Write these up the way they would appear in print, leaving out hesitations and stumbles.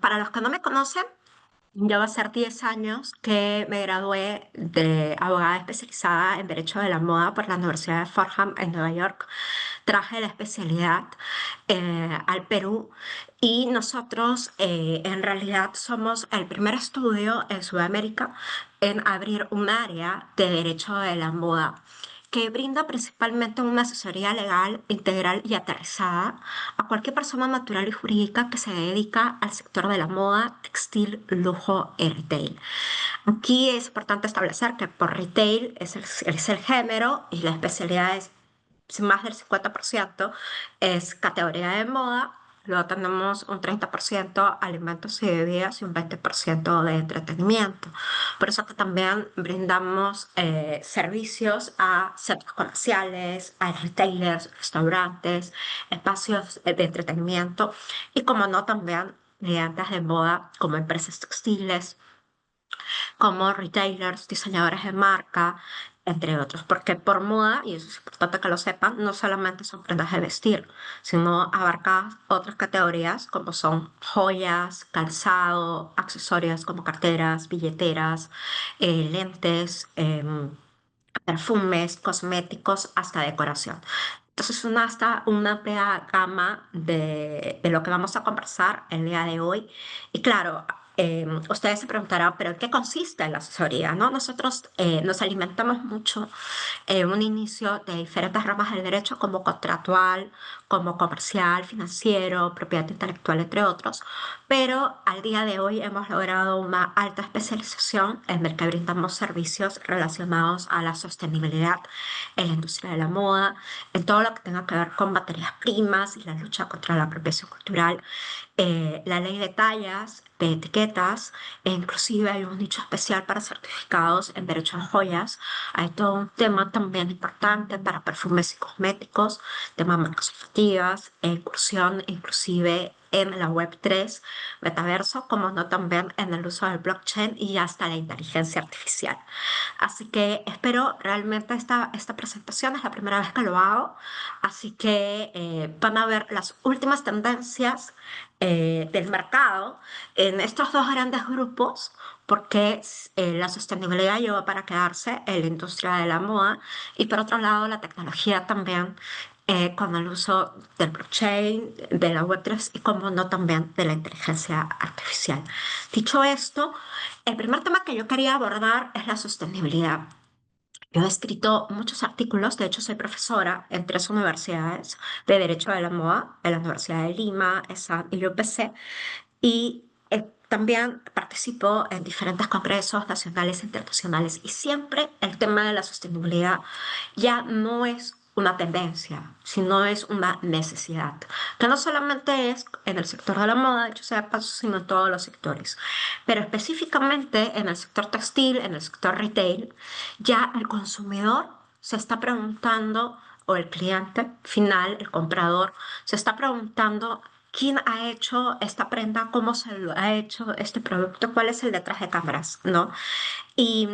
Para los que no me conocen, ya va a ser 10 años que me gradué de abogada especializada en Derecho de la Moda por la Universidad de Fordham en Nueva York. Traje la especialidad al Perú y nosotros en realidad somos el primer estudio en Sudamérica en abrir un área de Derecho de la Moda que brinda principalmente una asesoría legal integral y aterrizada a cualquier persona natural y jurídica que se dedica al sector de la moda, textil, lujo y retail. Aquí es importante establecer que por retail es el género y la especialidad es más del 50% es categoría de moda. Luego tenemos un 30% alimentos y bebidas y un 20% de entretenimiento. Por eso que también brindamos servicios a centros comerciales, a retailers, restaurantes, espacios de entretenimiento y como no también clientes de moda como empresas textiles, como retailers, diseñadores de marca, entre otros. Porque por moda, y eso es importante que lo sepan, no solamente son prendas de vestir, sino abarca otras categorías como son joyas, calzado, accesorios como carteras, billeteras, lentes, perfumes, cosméticos, hasta decoración. Entonces, hasta una amplia gama de lo que vamos a conversar el día de hoy. Y claro, ustedes se preguntarán, ¿pero en qué consiste la asesoría? ¿No? Nosotros nos alimentamos mucho en un inicio de diferentes ramas del derecho, como contractual, como comercial, financiero, propiedad intelectual, entre otros. Pero al día de hoy hemos logrado una alta especialización en el que brindamos servicios relacionados a la sostenibilidad en la industria de la moda, en todo lo que tenga que ver con materias primas y la lucha contra la apropiación cultural, la ley de tallas, de etiquetas, e inclusive hay un nicho especial para certificados en derecho a joyas. Hay todo un tema también importante para perfumes y cosméticos, tema de marcas olfativas, e incursión inclusive en la Web3, metaverso, como no también en el uso del blockchain y hasta la inteligencia artificial. Así que espero realmente esta presentación, es la primera vez que lo hago, así que van a ver las últimas tendencias del mercado en estos dos grandes grupos, porque la sostenibilidad llegó para quedarse en la industria de la moda y por otro lado la tecnología también con el uso del blockchain, de la Web3 y como no también de la inteligencia artificial. Dicho esto, el primer tema que yo quería abordar es la sostenibilidad. Yo he escrito muchos artículos, de hecho soy profesora en tres universidades de Derecho de la Moda, en la Universidad de Lima, ESAD y la UPC, y también participo en diferentes congresos nacionales e internacionales y siempre el tema de la sostenibilidad ya no es una tendencia, sino es una necesidad, que no solamente es en el sector de la moda, de hecho sea de paso, sino en todos los sectores, pero específicamente en el sector textil, en el sector retail, ya el consumidor se está preguntando, o el cliente final, el comprador, se está preguntando quién ha hecho esta prenda, cómo se lo ha hecho este producto, cuál es el detrás de cámaras, ¿no? Y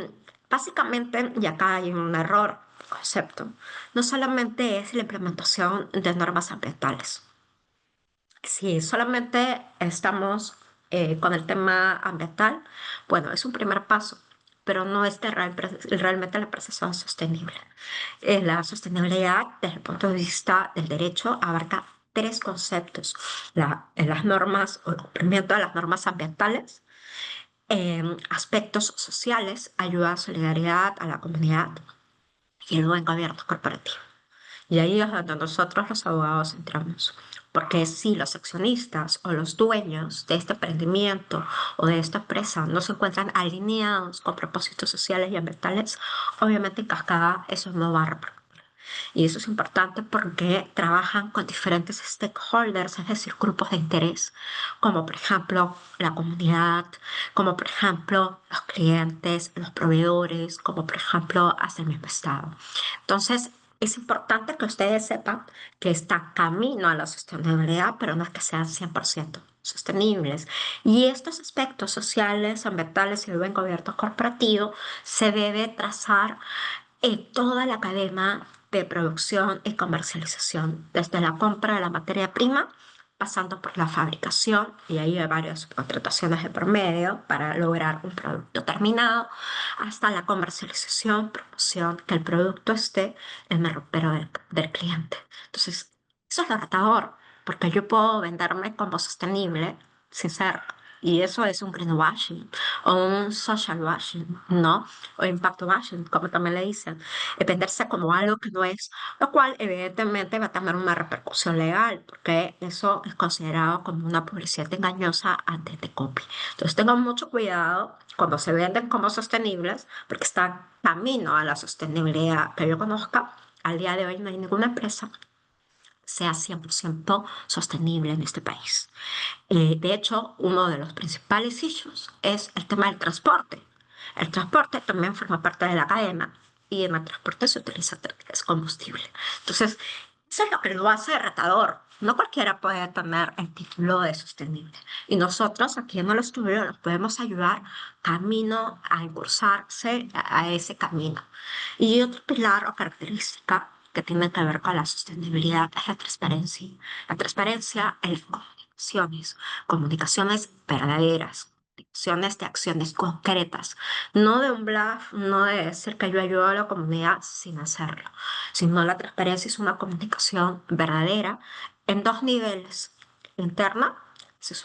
básicamente, y acá hay un error de concepto, no solamente es la implementación de normas ambientales. Si solamente estamos con el tema ambiental, bueno, es un primer paso, pero no es realmente la percepción sostenible. La sostenibilidad, desde el punto de vista del derecho, abarca tres conceptos: las normas o el cumplimiento de las normas ambientales, aspectos sociales, ayuda a solidaridad a la comunidad y el buen gobierno corporativo. Y ahí es donde nosotros los abogados entramos. Porque si los accionistas o los dueños de este emprendimiento o de esta empresa no se encuentran alineados con propósitos sociales y ambientales, obviamente en cascada eso no va a repercutir. Y eso es importante porque trabajan con diferentes stakeholders, es decir, grupos de interés, como por ejemplo la comunidad, como por ejemplo los clientes, los proveedores, como por ejemplo hasta el mismo Estado. Entonces, es importante que ustedes sepan que está camino a la sostenibilidad, pero no es que sean 100% sostenibles. Y estos aspectos sociales, ambientales y el buen gobierno corporativo se debe trazar toda la cadena de producción y comercialización, desde la compra de la materia prima pasando por la fabricación, y ahí hay varias contrataciones de por medio para lograr un producto terminado, hasta la comercialización, promoción, que el producto esté en el ropero del cliente. Entonces, eso es lo retador, porque yo puedo venderme como sostenible sin ser. Y eso es un greenwashing o un social washing, ¿no? O impact washing, como también le dicen. Venderse como algo que no es, lo cual evidentemente va a tener una repercusión legal, porque eso es considerado como una publicidad engañosa antes de copy. Entonces tengan mucho cuidado cuando se venden como sostenibles, porque está camino a la sostenibilidad que yo conozca. Al día de hoy no hay ninguna empresa sea 100% sostenible en este país. De hecho, uno de los principales issues es el tema del transporte. El transporte también forma parte de la cadena y en el transporte se utiliza combustible. Entonces, eso es lo que lo hace retador. No cualquiera puede tener el título de sostenible. Y nosotros aquí en el estudio los podemos ayudar camino a incursarse a ese camino. Y otro pilar o característica que tiene que ver con la sostenibilidad es la transparencia. La transparencia en las comunicaciones, comunicaciones verdaderas, comunicaciones de acciones concretas, no de un bluff, no de decir que yo ayudo a la comunidad sin hacerlo, sino la transparencia es una comunicación verdadera en dos niveles: interna, hacia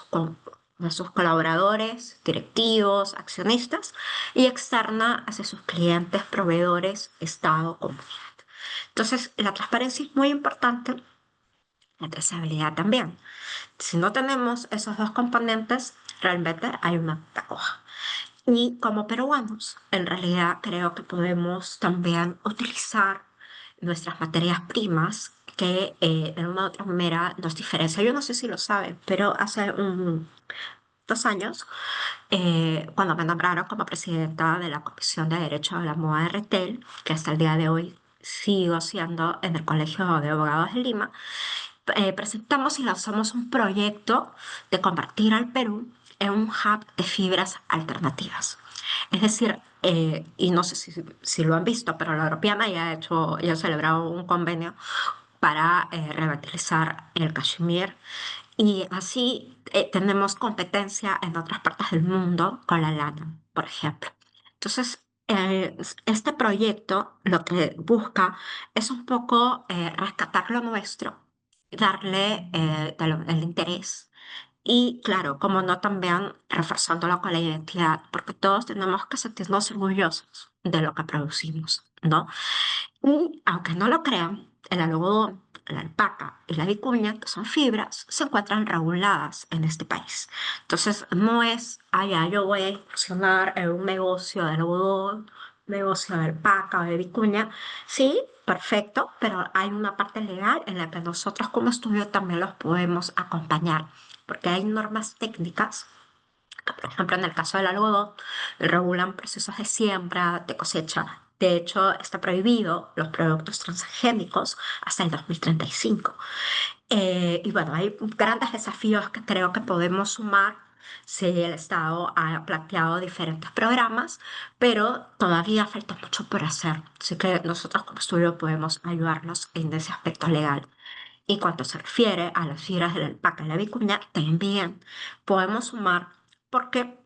hacia sus colaboradores, directivos, accionistas, y externa hacia sus clientes, proveedores, Estado, comunidad. Entonces, la transparencia es muy importante, la trazabilidad también. Si no tenemos esos dos componentes, realmente hay una puta coja. Y como peruanos, en realidad creo que podemos también utilizar nuestras materias primas que de una u otra manera nos diferencia. Yo no sé si lo saben, pero hace 2 años, cuando me nombraron como presidenta de la Comisión de Derecho de la Moda de Retail, que hasta el día de hoy sigo siendo en el Colegio de Abogados de Lima, presentamos y lanzamos un proyecto de convertir al Perú en un hub de fibras alternativas. Es decir, y no sé si lo han visto, pero la Europeana ya ha celebrado un convenio para revitalizar el cachemir, y así tenemos competencia en otras partes del mundo con la lana, por ejemplo. Entonces, este proyecto lo que busca es un poco rescatar lo nuestro, darle el interés y, claro, como no, también reforzándolo con la identidad, porque todos tenemos que sentirnos orgullosos de lo que producimos, ¿no? Y aunque no lo crean, el algodón, la alpaca y la vicuña, que son fibras, se encuentran reguladas en este país. Entonces, no es, allá yo voy a incursionar en un negocio de algodón, negocio de alpaca o de vicuña. Sí, perfecto, pero hay una parte legal en la que nosotros como estudio también los podemos acompañar, porque hay normas técnicas que, por ejemplo, en el caso del algodón, regulan procesos de siembra, de cosecha. De hecho, está prohibido los productos transgénicos hasta el 2035. Y bueno, hay grandes desafíos que creo que podemos sumar si el Estado ha planteado diferentes programas, pero todavía falta mucho por hacer. Así que nosotros como estudio podemos ayudarnos en ese aspecto legal. Y cuanto se refiere a las fibras de la alpaca y la vicuña, también podemos sumar, porque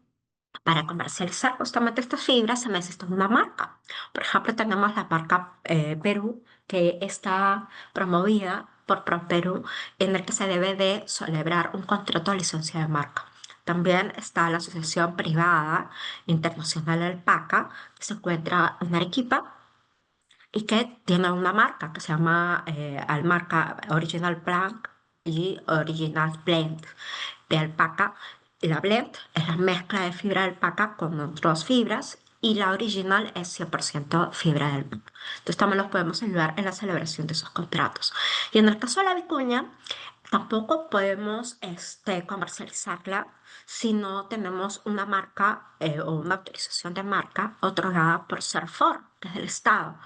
para comercializar justamente estas fibras se necesita una marca. Por ejemplo, tenemos la marca Perú, que está promovida por ProPerú, en el que se debe de celebrar un contrato de licencia de marca. También está la Asociación Privada Internacional Alpaca, que se encuentra en Arequipa y que tiene una marca que se llama Almarca Original Plank y Original Blend de alpaca. La blend es la mezcla de fibra de alpaca con otras fibras y la original es 100% fibra de alpaca. Entonces también los podemos ayudar en la celebración de esos contratos. Y en el caso de la vicuña, tampoco podemos comercializarla si no tenemos una marca o una autorización de marca otorgada por Serfor, que es del Estado.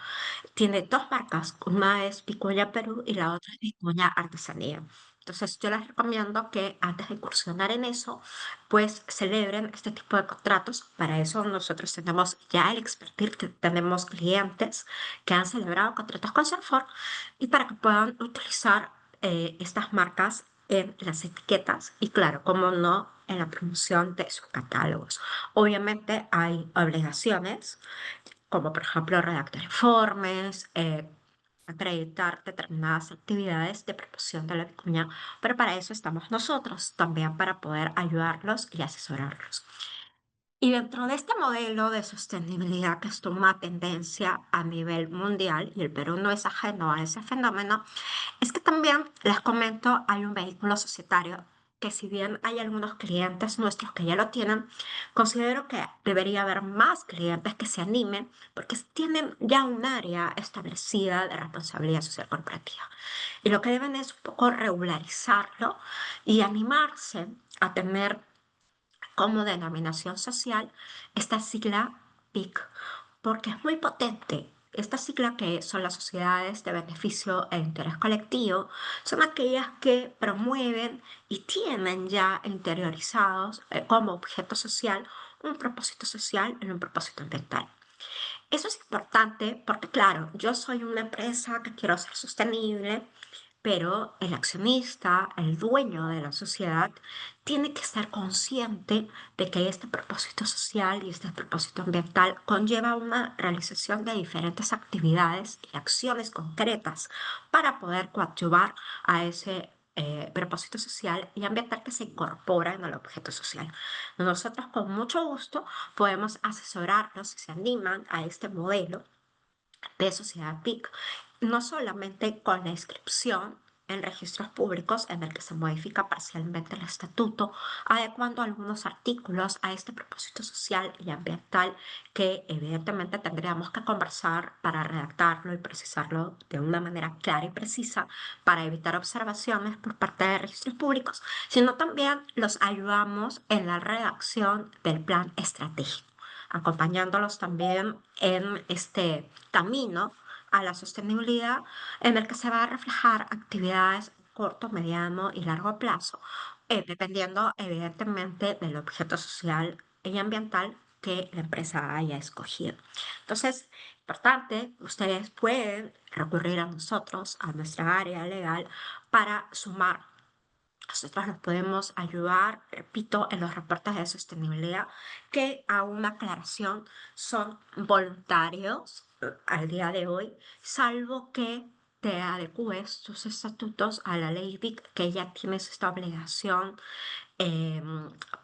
Tiene dos marcas, una es Vicuña Perú y la otra es Vicuña Artesanía. Entonces yo les recomiendo que antes de incursionar en eso, pues celebren este tipo de contratos. Para eso nosotros tenemos ya el expertise, que tenemos clientes que han celebrado contratos con Serfor, y para que puedan utilizar estas marcas en las etiquetas y claro, como no, en la promoción de sus catálogos. Obviamente hay obligaciones, como por ejemplo redactar informes, acreditar determinadas actividades de promoción de la vicuña, pero para eso estamos nosotros, también para poder ayudarlos y asesorarlos. Y dentro de este modelo de sostenibilidad, que es una tendencia a nivel mundial, y el Perú no es ajeno a ese fenómeno, es que también, les comento, hay un vehículo societario que si bien hay algunos clientes nuestros que ya lo tienen, considero que debería haber más clientes que se animen porque tienen ya un área establecida de responsabilidad social corporativa. Y lo que deben es un poco regularizarlo y animarse a tener como denominación social esta sigla PIC, porque es muy potente. Esta sigla, que son las sociedades de beneficio e interés colectivo, son aquellas que promueven y tienen ya interiorizados como objeto social un propósito social y un propósito ambiental. Eso es importante porque, claro, yo soy una empresa que quiero ser sostenible, pero el accionista, el dueño de la sociedad, tiene que estar consciente de que este propósito social y este propósito ambiental conlleva una realización de diferentes actividades y acciones concretas para poder coadyuvar a ese propósito social y ambiental que se incorpora en el objeto social. Nosotros con mucho gusto podemos asesorarlos si se animan a este modelo de sociedad PIC, no solamente con la inscripción en registros públicos en el que se modifica parcialmente el estatuto, adecuando algunos artículos a este propósito social y ambiental que evidentemente tendríamos que conversar para redactarlo y precisarlo de una manera clara y precisa para evitar observaciones por parte de registros públicos, sino también los ayudamos en la redacción del plan estratégico, acompañándolos también en este camino a la sostenibilidad en el que se va a reflejar actividades corto, mediano y largo plazo, dependiendo evidentemente del objeto social y ambiental que la empresa haya escogido. Entonces, importante, ustedes pueden recurrir a nosotros, a nuestra área legal, para sumar. Nosotros los podemos ayudar, repito, en los reportes de sostenibilidad, que a una aclaración son voluntarios al día de hoy, salvo que te adecues tus estatutos a la ley BIC, que ya tienes esta obligación, eh,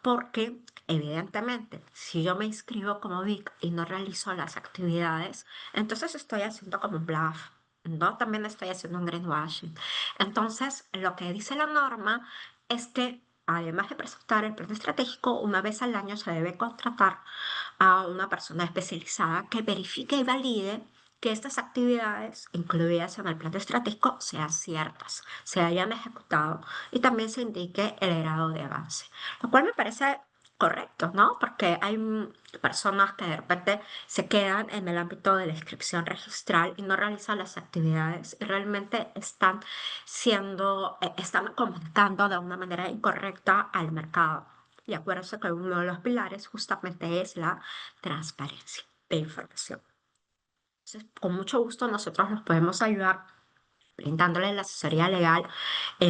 porque evidentemente si yo me inscribo como BIC y no realizo las actividades, entonces estoy haciendo como un bluff, ¿no? También estoy haciendo un greenwashing. Entonces, lo que dice la norma es que además de presentar el plan estratégico, una vez al año se debe contratar a una persona especializada que verifique y valide que estas actividades incluidas en el plan estratégico sean ciertas, se hayan ejecutado y también se indique el grado de avance, lo cual me parece correcto, ¿no? Porque hay personas que de repente se quedan en el ámbito de la inscripción registral y no realizan las actividades y realmente están comunicando de una manera incorrecta al mercado. Y acuérdense que uno de los pilares justamente es la transparencia de información. Entonces, con mucho gusto nosotros los podemos ayudar brindándoles la asesoría legal,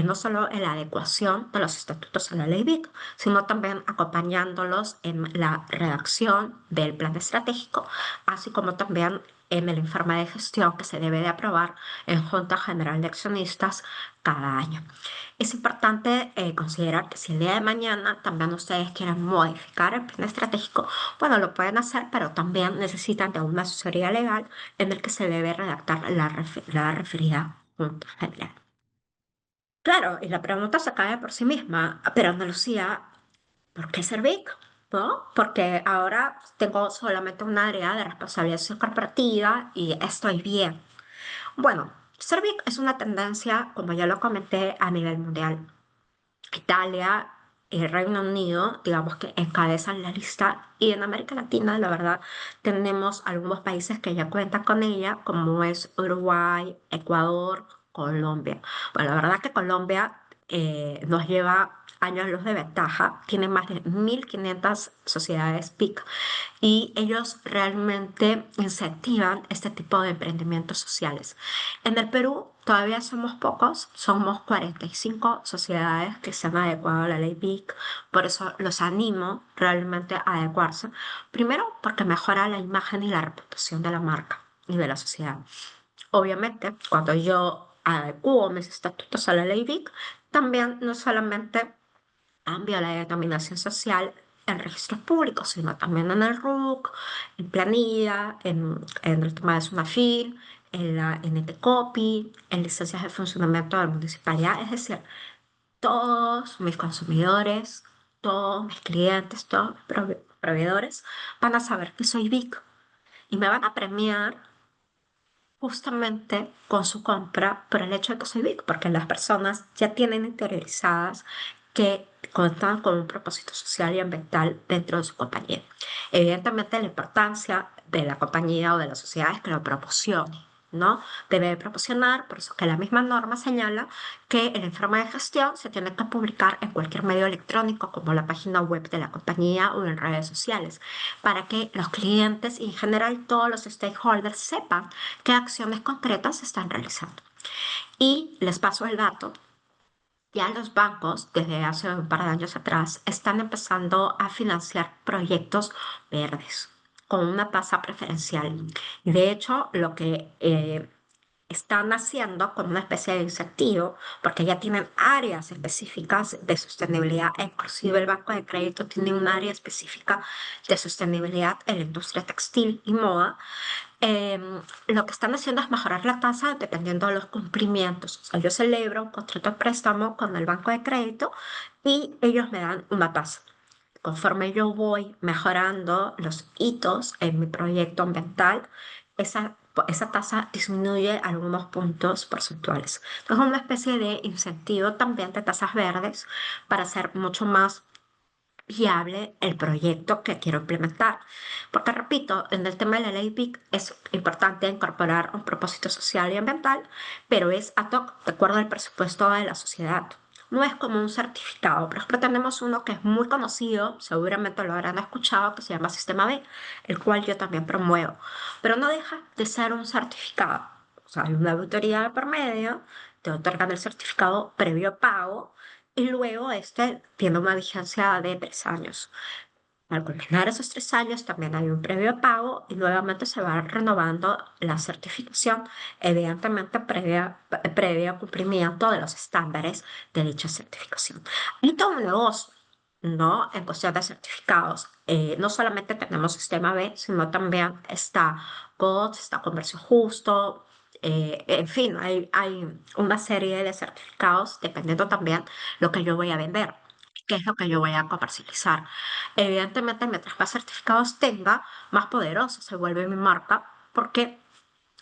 no solo en la adecuación de los estatutos a la ley BIC, sino también acompañándolos en la redacción del plan estratégico, así como también en el informe de gestión que se debe de aprobar en Junta General de Accionistas cada año. Es importante considerar que si el día de mañana también ustedes quieren modificar el plan estratégico, bueno, lo pueden hacer, pero también necesitan de una asesoría legal en el que se debe redactar la referida Junta General. Claro, y la pregunta se cae por sí misma, pero Ana Lucía, ¿por qué Cervic? ¿No? Porque ahora tengo solamente un área de responsabilidad social corporativa y estoy bien. Bueno, Cervic es una tendencia, como ya lo comenté, a nivel mundial. Italia y el Reino Unido, digamos que encabezan la lista, y en América Latina, la verdad, tenemos algunos países que ya cuentan con ella, como es Uruguay, Ecuador, Colombia. Bueno, la verdad que Colombia nos lleva años luz de ventaja, tiene más de 1.500 sociedades PIC y ellos realmente incentivan este tipo de emprendimientos sociales. En el Perú todavía somos pocos, somos 45 sociedades que se han adecuado a la ley BIC, por eso los animo realmente a adecuarse. Primero, porque mejora la imagen y la reputación de la marca y de la sociedad. Obviamente, cuando yo adecuo mis estatutos a la ley BIC, también no solamente cambio la denominación social en registros públicos, sino también en el RUC, en planilla, en el tema de SUNAFIL, en ETECOPI, en licencias de funcionamiento de la municipalidad. Es decir, todos mis consumidores, todos mis clientes, todos mis proveedores van a saber que soy VIC y me van a premiar justamente con su compra por el hecho de que soy VIC, porque las personas ya tienen interiorizadas que cuentan con un propósito social y ambiental dentro de su compañía. Evidentemente, la importancia de la compañía o de la sociedad es que lo promocione, ¿no? Debe proporcionar, por eso que la misma norma señala que el informe de gestión se tiene que publicar en cualquier medio electrónico, como la página web de la compañía o en redes sociales, para que los clientes y en general todos los stakeholders sepan qué acciones concretas se están realizando. Y les paso el dato. Ya los bancos, desde hace un par de años atrás, están empezando a financiar proyectos verdes con una tasa preferencial. Y de hecho, lo que están haciendo con una especie de incentivo, porque ya tienen áreas específicas de sostenibilidad, e inclusive el Banco de Crédito tiene un área específica de sostenibilidad en la industria textil y moda. Lo que están haciendo es mejorar la tasa dependiendo de los cumplimientos. O sea, yo celebro un contrato de préstamo con el Banco de Crédito y ellos me dan una tasa. Conforme yo voy mejorando los hitos en mi proyecto ambiental, esa tasa disminuye algunos puntos porcentuales. Entonces, es una especie de incentivo también de tasas verdes para hacer mucho más viable el proyecto que quiero implementar. Porque, repito, en el tema de la ley BIC es importante incorporar un propósito social y ambiental, pero es ad hoc de acuerdo al presupuesto de la sociedad. No es como un certificado. Por ejemplo, tenemos uno que es muy conocido, seguramente lo habrán escuchado, que se llama Sistema B, el cual yo también promuevo. Pero no deja de ser un certificado. O sea, hay una auditoría por medio, te otorgan el certificado previo pago y luego este tiene una vigencia de 3 años. Al culminar esos 3 años también hay un previo pago y nuevamente se va renovando la certificación, evidentemente previo cumplimiento de los estándares de dicha certificación. Hay todo un negocio, ¿no? En cuestión de certificados. No solamente tenemos sistema B, sino también está COTS, está Comercio Justo. En fin, hay una serie de certificados dependiendo también lo que yo voy a vender, qué es lo que yo voy a comercializar. Evidentemente, mientras más certificados tenga, más poderoso se vuelve mi marca, porque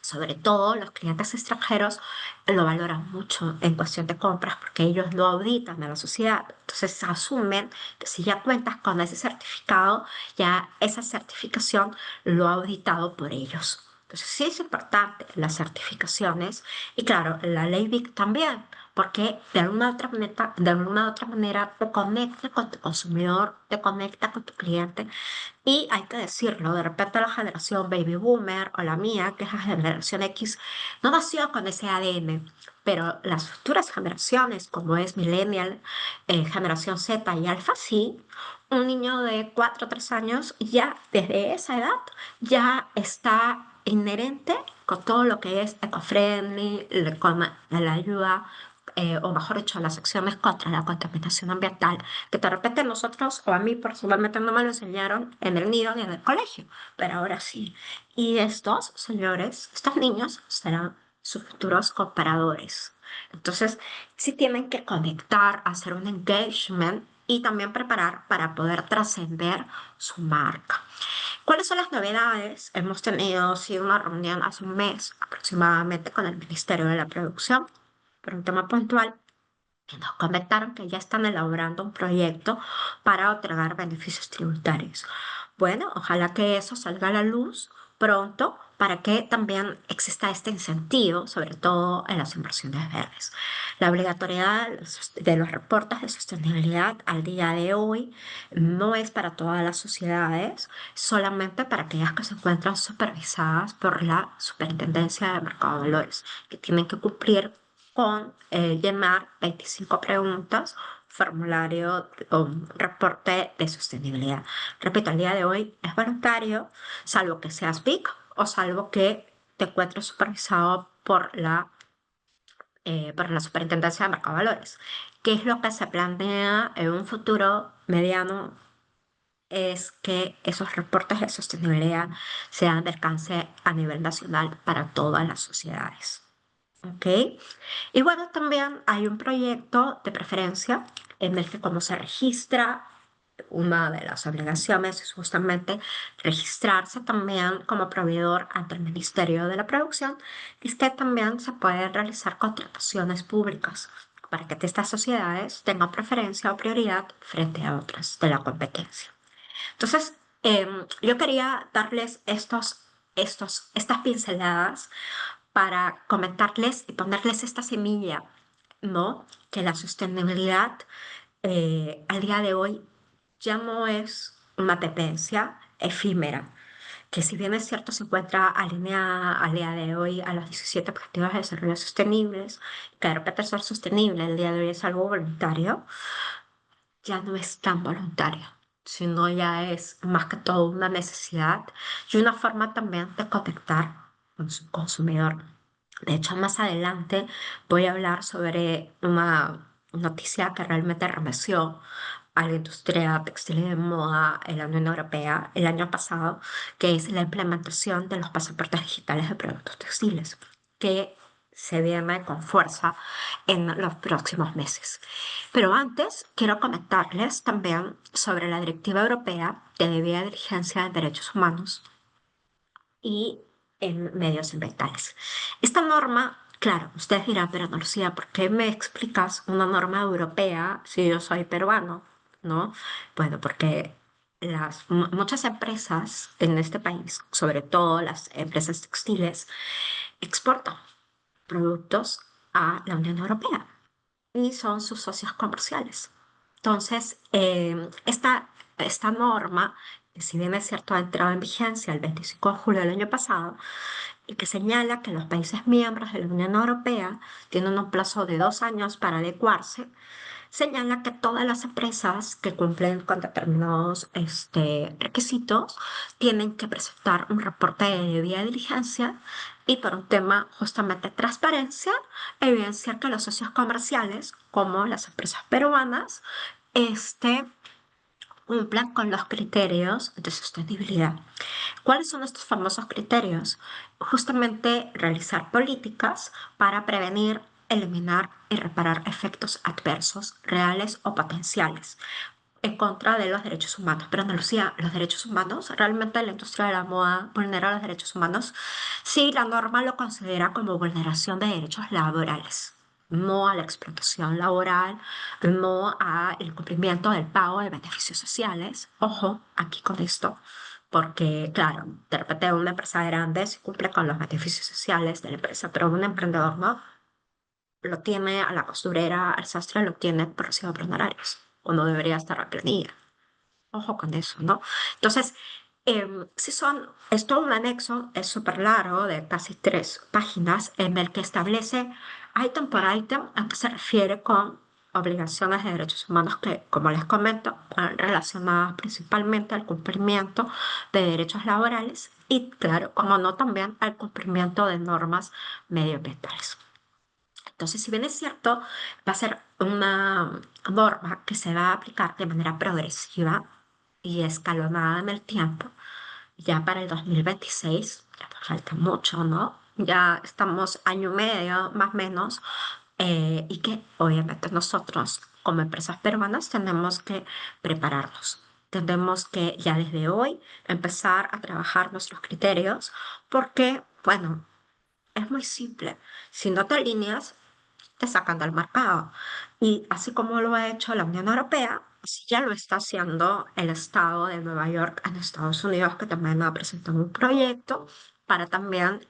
sobre todo los clientes extranjeros lo valoran mucho en cuestión de compras, porque ellos lo auditan a la sociedad. Entonces asumen que si ya cuentas con ese certificado, ya esa certificación lo ha auditado por ellos. Entonces sí es importante las certificaciones y claro, la ley BIC también, porque de alguna otra manera te conecta con tu consumidor, te conecta con tu cliente y hay que decirlo, de repente la generación baby boomer o la mía, que es la generación X, no nació con ese ADN, pero las futuras generaciones, como es millennial, generación Z y alfa, sí, un niño de 4 o 3 años ya desde esa edad ya está inherente con todo lo que es eco-friendly, la ayuda, o mejor dicho, las acciones contra la contaminación ambiental, que de repente nosotros, o a mí personalmente no me lo enseñaron en el nido ni en el colegio, pero ahora sí. Y estos señores, estos niños, serán sus futuros comparadores. Entonces, sí tienen que conectar, hacer un engagement y también preparar para poder trascender su marca. ¿Cuáles son las novedades? Hemos tenido sí, una reunión hace un mes aproximadamente con el Ministerio de la Producción por un tema puntual y nos comentaron que ya están elaborando un proyecto para otorgar beneficios tributarios. Bueno, ojalá que eso salga a la luz pronto para que también exista este incentivo, sobre todo en las inversiones verdes. La obligatoriedad de los reportes de sostenibilidad al día de hoy no es para todas las sociedades, solamente para aquellas que se encuentran supervisadas por la Superintendencia de Mercado de Valores, que tienen que cumplir con llenar 25 preguntas, formulario o un reporte de sostenibilidad. Repito, al día de hoy es voluntario, salvo que seas BIC o salvo que te encuentres supervisado por la Superintendencia de Mercado de Valores. ¿Qué es lo que se plantea en un futuro mediano? Es que esos reportes de sostenibilidad sean de alcance a nivel nacional para todas las sociedades. ¿Ok? Y bueno, también hay un proyecto de preferencia en el que como se registra, una de las obligaciones es justamente registrarse también como proveedor ante el Ministerio de la Producción, es que también se pueden realizar contrataciones públicas para que estas sociedades tengan preferencia o prioridad frente a otras de la competencia. Entonces, yo quería darles estas pinceladas para comentarles y ponerles esta semilla, ¿no? Que la sostenibilidad al día de hoy ya no es una tendencia efímera, que si bien es cierto se encuentra alineada al día de hoy a los 17 Objetivos de Desarrollo Sostenibles, que de repente ser sostenible el día de hoy es algo voluntario, ya no es tan voluntario, sino ya es más que todo una necesidad y una forma también de conectar con su consumidor. De hecho, más adelante voy a hablar sobre una noticia que realmente remeció a la industria textil y de moda en la Unión Europea el año pasado, que es la implementación de los pasaportes digitales de productos textiles, que se viene con fuerza en los próximos meses. Pero antes, quiero comentarles también sobre la Directiva Europea de debida diligencia en derechos humanos y en medios ambientales. Esta norma, claro, ustedes dirán, pero Ana Lucía, ¿por qué me explicas una norma europea si yo soy peruano? ¿No? Bueno, porque muchas empresas en este país, sobre todo las empresas textiles, exportan productos a la Unión Europea y son sus socios comerciales. Entonces, esta norma, que si bien es cierto, ha entrado en vigencia el 25 de julio del año pasado, y que señala que los países miembros de la Unión Europea tienen un plazo de 2 años para adecuarse, señala que todas las empresas que cumplen con determinados requisitos tienen que presentar un reporte de debida diligencia y por un tema justamente de transparencia, evidenciar que los socios comerciales, como las empresas peruanas, cumplan con los criterios de sostenibilidad. ¿Cuáles son estos famosos criterios? Justamente realizar políticas para prevenir, eliminar y reparar efectos adversos reales o potenciales en contra de los derechos humanos. Pero Andalucía, los derechos humanos, realmente la industria de la moda vulnera los derechos humanos. Sí, la norma lo considera como vulneración de derechos laborales, no a la explotación laboral, no al cumplimiento del pago de beneficios sociales. Ojo, aquí con esto, porque claro, de repente una empresa grande sí cumple con los beneficios sociales de la empresa, pero un emprendedor no. Lo tiene a la costurera, al sastre, lo tiene por recibo de honorarios, cuando debería estar a planilla. Ojo con eso, ¿no? Entonces, si es todo un anexo, es súper largo, de casi 3 páginas, en el que establece item por item a qué se refiere con obligaciones de derechos humanos que, como les comento, van relacionadas principalmente al cumplimiento de derechos laborales y, claro, como no, también al cumplimiento de normas medioambientales. Entonces, si bien es cierto, va a ser una norma que se va a aplicar de manera progresiva y escalonada en el tiempo, ya para el 2026, ya nos falta mucho, ¿no? Ya estamos año y medio, más o menos, y que obviamente nosotros, como empresas peruanas, tenemos que prepararnos. Tenemos que ya desde hoy empezar a trabajar nuestros criterios porque, bueno, es muy simple. Si no te alineas, te sacan del mercado. Y así como lo ha hecho la Unión Europea, Así ya lo está haciendo el estado de Nueva York en Estados Unidos, que también ha presentado un proyecto para también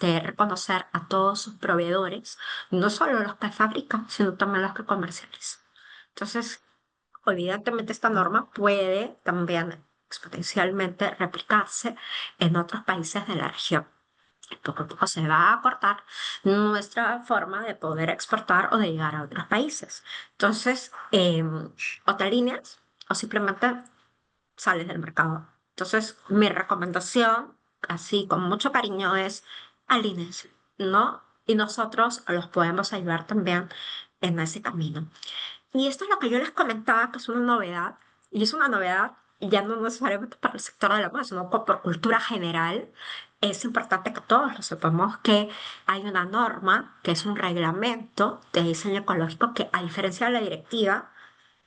reconocer a todos sus proveedores, no solo los que fabrican, sino también los que comercializan. Entonces, evidentemente esta norma puede también exponencialmente replicarse en otros países de la región. Poco a poco se va a cortar nuestra forma de poder exportar o de llegar a otros países. Entonces, o te alineas o simplemente sales del mercado. Entonces, mi recomendación, así con mucho cariño, es alíneense, ¿no? Y nosotros los podemos ayudar también en ese camino. Y esto es lo que yo les comentaba, que es una novedad, y es una novedad ya no necesariamente para el sector de la moda, sino por cultura general. Es importante que todos lo sepamos que hay una norma, que es un reglamento de diseño ecológico que, a diferencia de la directiva,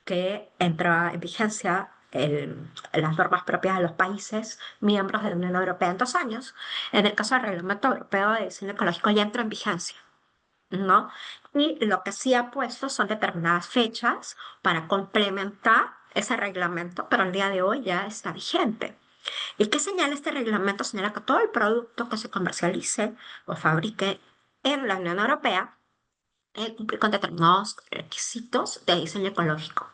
que entra en vigencia las normas propias de los países miembros de la Unión Europea en 2 años, en el caso del Reglamento Europeo de Diseño Ecológico ya entra en vigencia. ¿No? Y lo que sí ha puesto son determinadas fechas para complementar ese reglamento, pero el día de hoy ya está vigente. ¿Y qué señala este reglamento? Señala que todo el producto que se comercialice o fabrique en la Unión Europea cumple con determinados requisitos de diseño ecológico.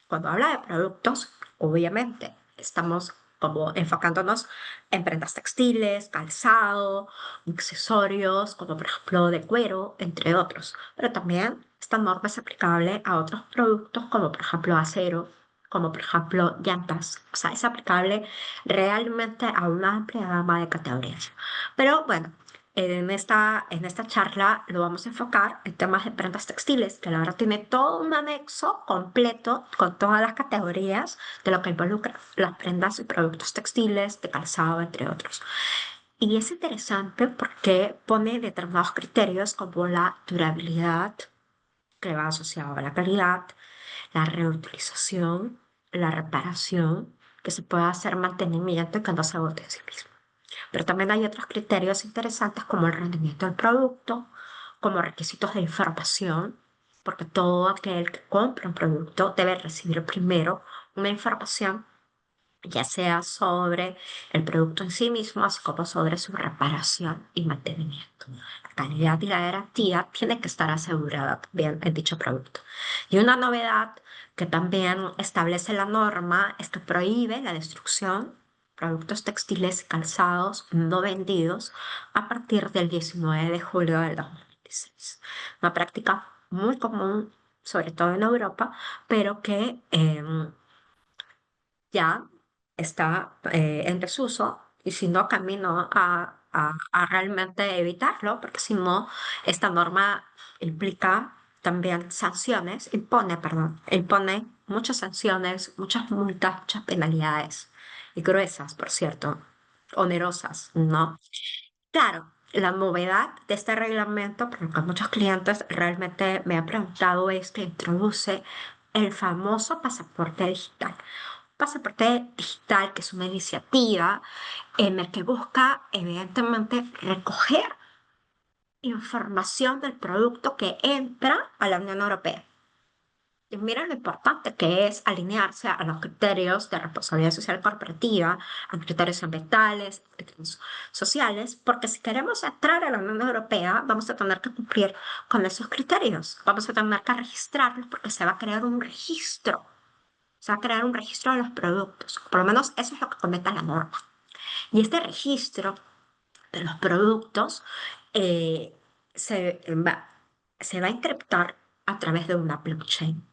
Cuando habla de productos, obviamente estamos como enfocándonos en prendas textiles, calzado, accesorios, como por ejemplo de cuero, entre otros. Pero también esta norma es aplicable a otros productos como por ejemplo acero, como por ejemplo llantas. O sea, es aplicable realmente a una amplia gama de categorías. Pero bueno, en esta charla lo vamos a enfocar en temas de prendas textiles, que la verdad tiene todo un anexo completo con todas las categorías de lo que involucra las prendas y productos textiles, de calzado, entre otros. Y es interesante porque pone determinados criterios como la durabilidad, que va asociado a la calidad, la reutilización, la reparación, que se pueda hacer mantenimiento y que no se agote en sí mismo. Pero también hay otros criterios interesantes como el rendimiento del producto, como requisitos de información, porque todo aquel que compra un producto debe recibir primero una información, ya sea sobre el producto en sí mismo, así como sobre su reparación y mantenimiento. La calidad y la garantía tiene que estar asegurada también en dicho producto. Y una novedad que también establece la norma es que prohíbe la destrucción de productos textiles y calzados no vendidos a partir del 19 de julio del 2026. Una práctica muy común, sobre todo en Europa, pero que ya está en desuso y si no camino a realmente evitarlo, porque si no, esta norma implica también sanciones, impone muchas sanciones, muchas multas, muchas penalidades y gruesas, por cierto, onerosas, ¿no? Claro, la novedad de este reglamento, por lo que muchos clientes realmente me han preguntado, es que introduce el famoso pasaporte digital. Pasaporte digital, que es una iniciativa en la que busca, evidentemente, recoger información del producto que entra a la Unión Europea. Y mira lo importante que es alinearse a los criterios de responsabilidad social corporativa, a criterios ambientales, criterios sociales, porque si queremos entrar a la Unión Europea, vamos a tener que cumplir con esos criterios. Vamos a tener que registrarlos porque se va a crear un registro. Se va a crear un registro de los productos. Por lo menos eso es lo que comenta la norma. Y este registro de los productos eh, se va, se va a encriptar a través de una blockchain.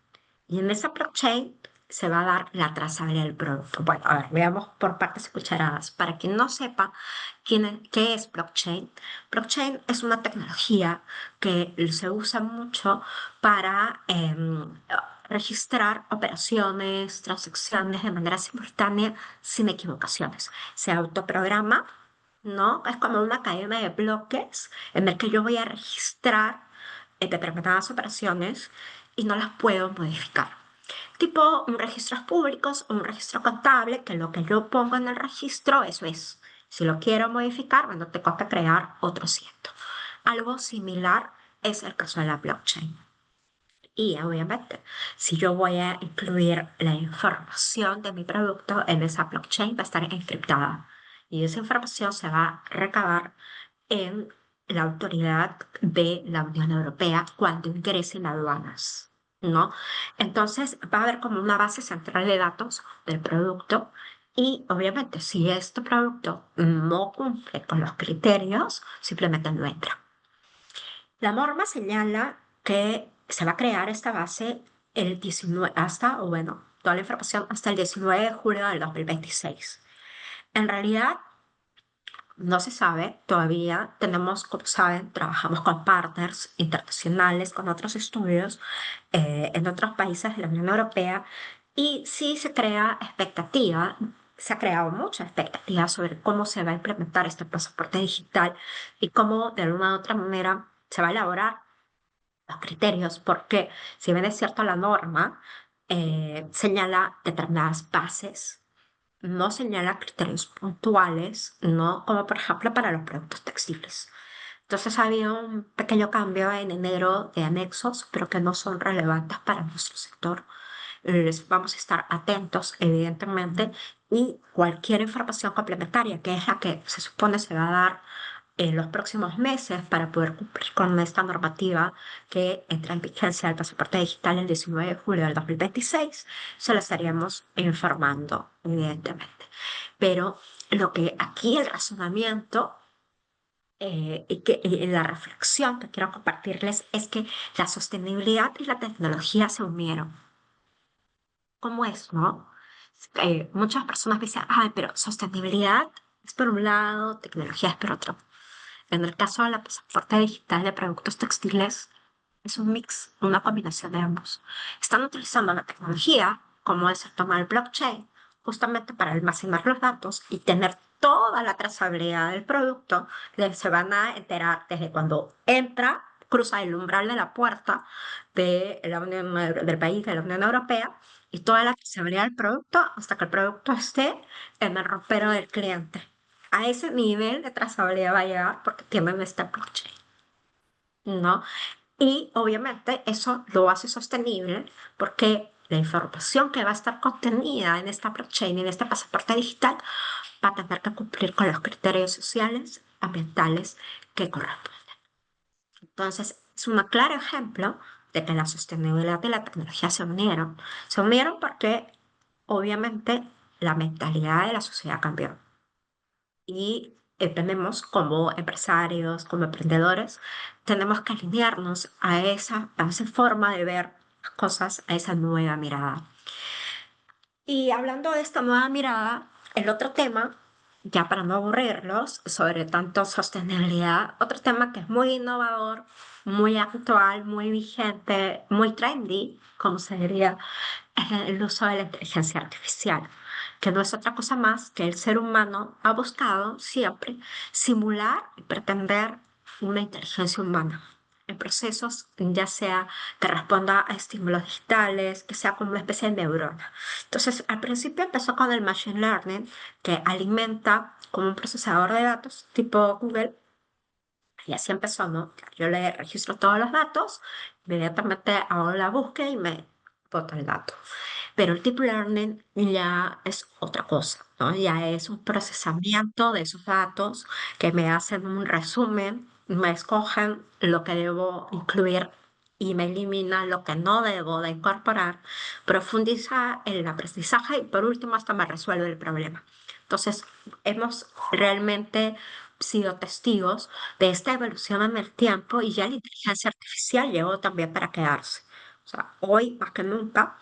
Y en esa blockchain se va a dar la trazabilidad del producto. Bueno, a ver, veamos por partes y cucharadas. Para quien no sepa qué es blockchain, blockchain es una tecnología que se usa mucho para registrar operaciones, transacciones de manera simultánea sin equivocaciones. Se autoprograma, ¿no? Es como una cadena de bloques en el que yo voy a registrar determinadas operaciones y no las puedo modificar. Tipo un registros públicos o un registro contable, que lo que yo pongo en el registro, eso es. Si lo quiero modificar, bueno, tengo que crear otro ciento. Algo similar es el caso de la blockchain. Y obviamente, si yo voy a incluir la información de mi producto en esa blockchain, va a estar encriptada. Y esa información se va a recabar en la autoridad de la Unión Europea cuando ingresen aduanas, ¿no? Entonces va a haber como una base central de datos del producto y obviamente si este producto no cumple con los criterios, simplemente no entra. La norma señala que se va a crear esta base el 19 hasta, o bueno, toda la información hasta el 19 de julio del 2026. En realidad, no se sabe todavía. Tenemos, como saben, trabajamos con partners internacionales, con otros estudios en otros países de la Unión Europea y sí se crea expectativa, se ha creado mucha expectativa sobre cómo se va a implementar este pasaporte digital y cómo de alguna u otra manera se va a elaborar los criterios, porque si bien es cierto la norma señala determinadas bases, no señala criterios puntuales, ¿no? Como por ejemplo para los productos textiles. Entonces ha habido un pequeño cambio en enero de anexos, pero que no son relevantes para nuestro sector. Vamos a estar atentos, evidentemente, y cualquier información complementaria, que es la que se supone se va a dar en los próximos meses para poder cumplir con esta normativa que entra en vigencia del pasaporte digital el 19 de julio del 2026, se lo estaríamos informando, evidentemente. Pero lo que aquí el razonamiento y la reflexión que quiero compartirles es que la sostenibilidad y la tecnología se unieron. ¿Cómo es, no? Muchas personas me dicen, ay, pero sostenibilidad es por un lado, tecnología es por otro. En el caso de la pasaporte digital de productos textiles, es un mix, una combinación de ambos. Están utilizando la tecnología, como es el tema del blockchain, justamente para almacenar los datos y tener toda la trazabilidad del producto, que se van a enterar desde cuando entra, cruza el umbral de la puerta del país de la Unión Europea y toda la trazabilidad del producto hasta que el producto esté en el ropero del cliente. A ese nivel de trazabilidad va a llegar porque tienen esta blockchain, ¿no? Y obviamente eso lo hace sostenible porque la información que va a estar contenida en esta blockchain, en este pasaporte digital, va a tener que cumplir con los criterios sociales, ambientales que corresponden. Entonces, es un claro ejemplo de que la sostenibilidad y la tecnología se unieron. Se unieron porque obviamente la mentalidad de la sociedad cambió y tenemos como empresarios, como emprendedores, tenemos que alinearnos a esa forma de ver las cosas, a esa nueva mirada. Y hablando de esta nueva mirada, el otro tema, ya para no aburrirlos, sobre tanto sostenibilidad, otro tema que es muy innovador, muy actual, muy vigente, muy trendy, como se diría, es el uso de la inteligencia artificial, que no es otra cosa más que el ser humano ha buscado siempre simular y pretender una inteligencia humana en procesos, ya sea que responda a estímulos digitales, que sea como una especie de neurona. Entonces, al principio empezó con el machine learning, que alimenta como un procesador de datos tipo Google, y así empezó, ¿no? Yo le registro todos los datos, inmediatamente hago la búsqueda y me bota el dato. Pero el deep learning ya es otra cosa, ¿no? Ya es un procesamiento de esos datos que me hacen un resumen, me escogen lo que debo incluir y me elimina lo que no debo de incorporar, profundiza el aprendizaje y por último hasta me resuelve el problema. Entonces, hemos realmente sido testigos de esta evolución en el tiempo y ya la inteligencia artificial llegó también para quedarse. O sea, hoy más que nunca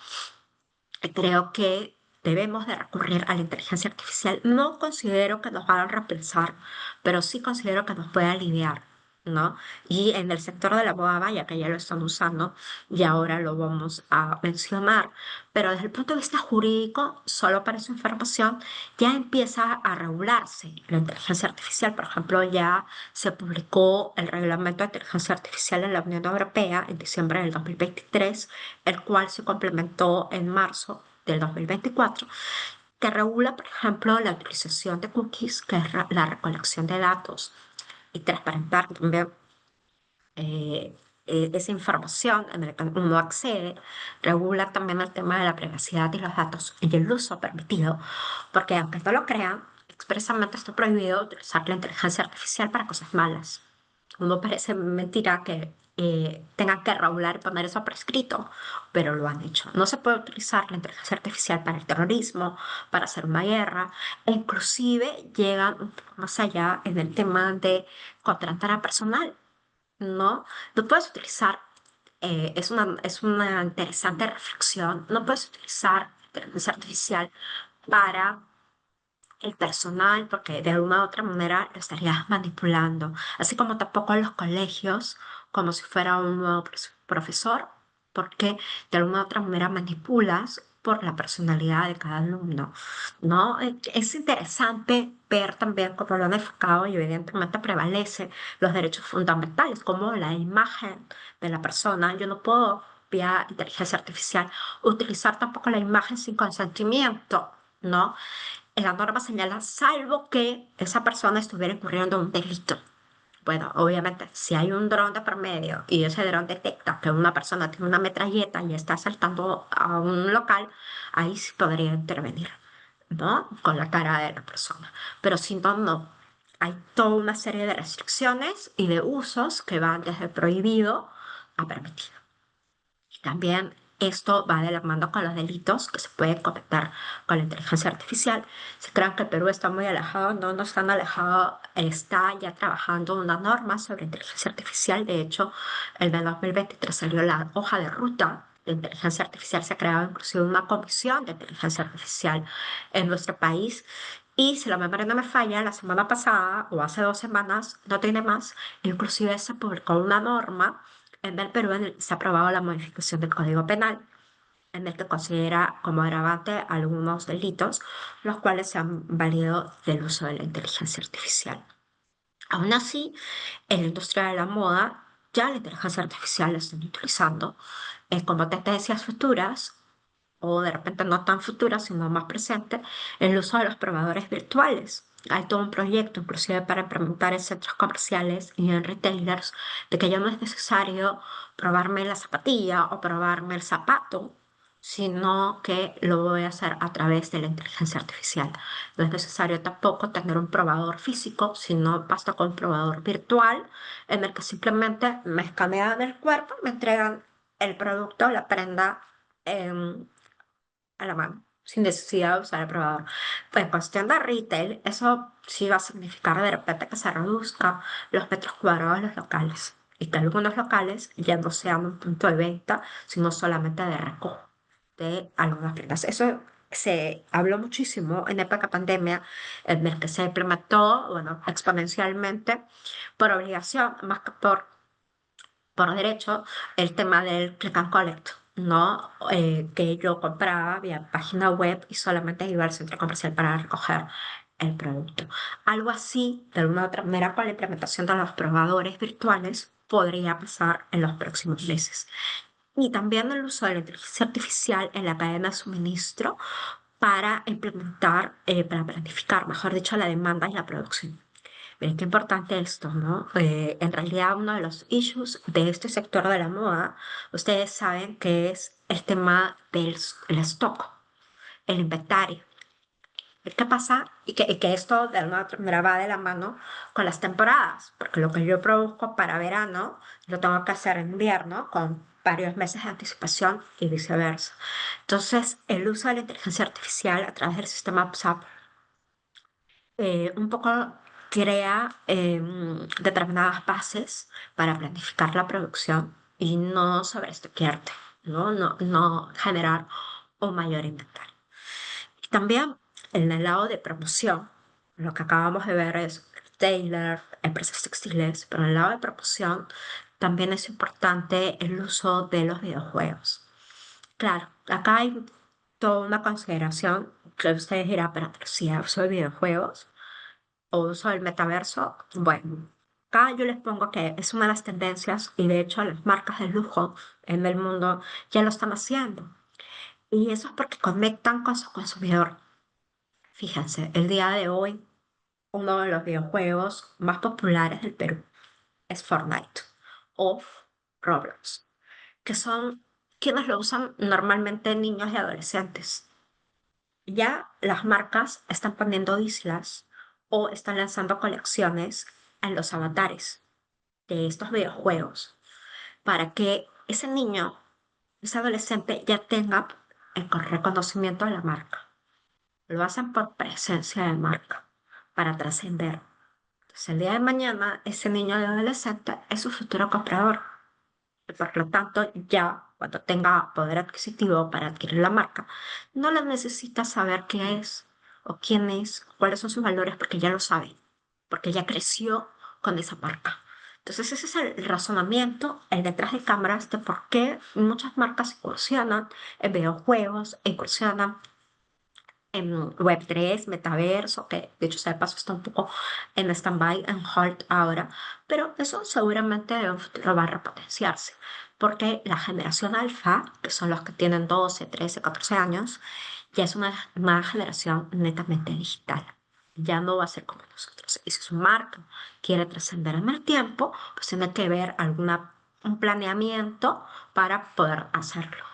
creo que debemos de recurrir a la inteligencia artificial. No considero que nos va a reemplazar, pero sí considero que nos puede aliviar, ¿no? Y en el sector de la moda, vaya, que ya lo están usando y ahora lo vamos a mencionar. Pero desde el punto de vista jurídico, solo para su información, ya empieza a regularse la inteligencia artificial. Por ejemplo, ya se publicó el reglamento de inteligencia artificial en la Unión Europea en diciembre del 2023, el cual se complementó en marzo del 2024, que regula, por ejemplo, la utilización de cookies, que es la recolección de datos, y transparentar también eh, esa información en la que uno accede, regula también el tema de la privacidad y los datos y el uso permitido, porque aunque no lo crean, expresamente está prohibido utilizar la inteligencia artificial para cosas malas. Uno parece mentira que tengan que regular y poner eso por escrito, pero lo han hecho. No se puede utilizar la inteligencia artificial para el terrorismo, para hacer una guerra, e inclusive llegan un poco más allá en el tema de contratar a personal, ¿no? No puedes utilizar, es una interesante reflexión, no puedes utilizar inteligencia artificial para el personal, porque de alguna u otra manera lo estarías manipulando, así como tampoco en los colegios, como si fuera un nuevo profesor, porque de alguna u otra manera manipulas por la personalidad de cada alumno, ¿no? Es interesante ver también cómo lo han enfocado y evidentemente prevalece los derechos fundamentales, como la imagen de la persona. Yo no puedo, vía inteligencia artificial, utilizar tampoco la imagen sin consentimiento, ¿no? La norma señala, salvo que esa persona estuviera incurriendo en un delito. Bueno, obviamente, si hay un dron de por medio y ese dron detecta que una persona tiene una metralleta y está asaltando a un local, ahí sí podría intervenir, ¿no? Con la cara de la persona. Pero si no, no. Hay toda una serie de restricciones y de usos que van desde prohibido a permitido. También esto va de la mano con los delitos que se pueden cometer con la inteligencia artificial. Si creen que el Perú está muy alejado, no, no está alejado, está ya trabajando una norma sobre inteligencia artificial. De hecho, el de 2023 salió la hoja de ruta de inteligencia artificial. Se ha creado inclusive una comisión de inteligencia artificial en nuestro país. Y si la memoria no me falla, la semana pasada o hace 2 semanas, no tiene más, inclusive se publicó una norma en el Perú en el que se ha aprobado la modificación del Código Penal, en el que considera como agravante algunos delitos, los cuales se han valido del uso de la inteligencia artificial. Aún así, en la industria de la moda, ya la inteligencia artificial la están utilizando como tendencias futuras o de repente no tan futura, sino más presente, el uso de los probadores virtuales. Hay todo un proyecto, inclusive para implementar en centros comerciales y en retailers, de que ya no es necesario probarme la zapatilla o probarme el zapato, sino que lo voy a hacer a través de la inteligencia artificial. No es necesario tampoco tener un probador físico, sino basta con un probador virtual en el que simplemente me escanean el cuerpo, me entregan el producto, la prenda, em, a la mano, sin necesidad de usar el probador. Pues en cuestión de retail, eso sí va a significar de repente que se reduzca los metros cuadrados de los locales y que algunos locales ya no sean un punto de venta, sino solamente de recojo de algunas prendas. Eso se habló muchísimo en época pandemia, en el que se implementó, bueno, exponencialmente por obligación, más que por derecho el tema del click and collect, ¿no? Que yo compraba vía página web y solamente iba al centro comercial para recoger el producto. Algo así, de alguna u otra manera, con la implementación de los probadores virtuales, podría pasar en los próximos meses. Y también el uso de la inteligencia artificial en la cadena de suministro para implementar, para planificar, mejor dicho, la demanda y la producción. Miren qué importante esto, ¿no? En realidad uno de los issues de este sector de la moda, ustedes saben que es el tema del el stock, el inventario. ¿Qué pasa? Y que esto de alguna otra manera va de la mano con las temporadas, porque lo que yo produzco para verano lo tengo que hacer en invierno con varios meses de anticipación y viceversa. Entonces, el uso de la inteligencia artificial a través del sistema WhatsApp un poco crea determinadas bases para planificar la producción y no sobreestoquearte, ¿no? No generar un mayor inventario. Y también en el lado de promoción, lo que acabamos de ver es Taylor, empresas textiles, pero en el lado de promoción también es importante el uso de los videojuegos. Claro, acá hay toda una consideración que ustedes dirán, pero si uso de videojuegos o uso del metaverso, bueno, acá yo les pongo que es una de las tendencias y de hecho las marcas de lujo en el mundo ya lo están haciendo. Y eso es porque conectan con su consumidor. Fíjense, el día de hoy uno de los videojuegos más populares del Perú es Fortnite. O Roblox, que son quienes lo usan normalmente niños y adolescentes. Ya las marcas están poniendo islas o están lanzando colecciones en los avatares de estos videojuegos para que ese niño, ese adolescente ya tenga el reconocimiento de la marca. Lo hacen por presencia de marca, para trascender. Entonces, el día de mañana, ese niño o adolescente es su futuro comprador. Y por lo tanto, ya cuando tenga poder adquisitivo para adquirir la marca, no le necesita saber qué es, o quién es, o cuáles son sus valores, porque ya lo sabe, porque ya creció con esa marca. Entonces, ese es el razonamiento, el detrás de cámaras de por qué muchas marcas incursionan en videojuegos, incursionan en Web3, metaverso, que de hecho, sea de paso, está un poco en stand-by, en hold ahora, pero eso seguramente en un futuro va a repotenciarse, porque la generación alfa, que son los que tienen 12, 13, 14 años, ya es una generación netamente digital. Ya no va a ser como nosotros. Y si su marca quiere trascender en el tiempo, pues tiene que ver un planeamiento para poder hacerlo.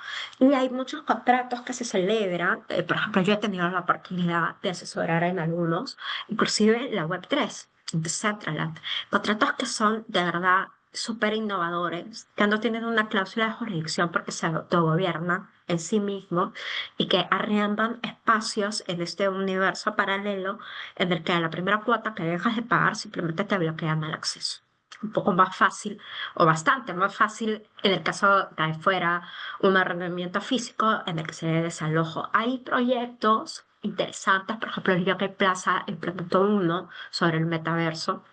Y hay muchos contratos que se celebran. Por ejemplo, yo he tenido la oportunidad de asesorar en algunos, inclusive la Web3, Decentraland. Contratos que son de verdad súper innovadores, que no tienen una cláusula de jurisdicción porque se autogobiernan en sí mismos y que arriendan espacios en este universo paralelo en el que a la primera cuota que dejas de pagar simplemente te bloquean el acceso. Un poco más fácil o bastante más fácil en el caso de fuera un arrendamiento físico en el que se dé desalojo. Hay proyectos interesantes, por ejemplo, el Yokai Plaza implementó uno sobre el metaverso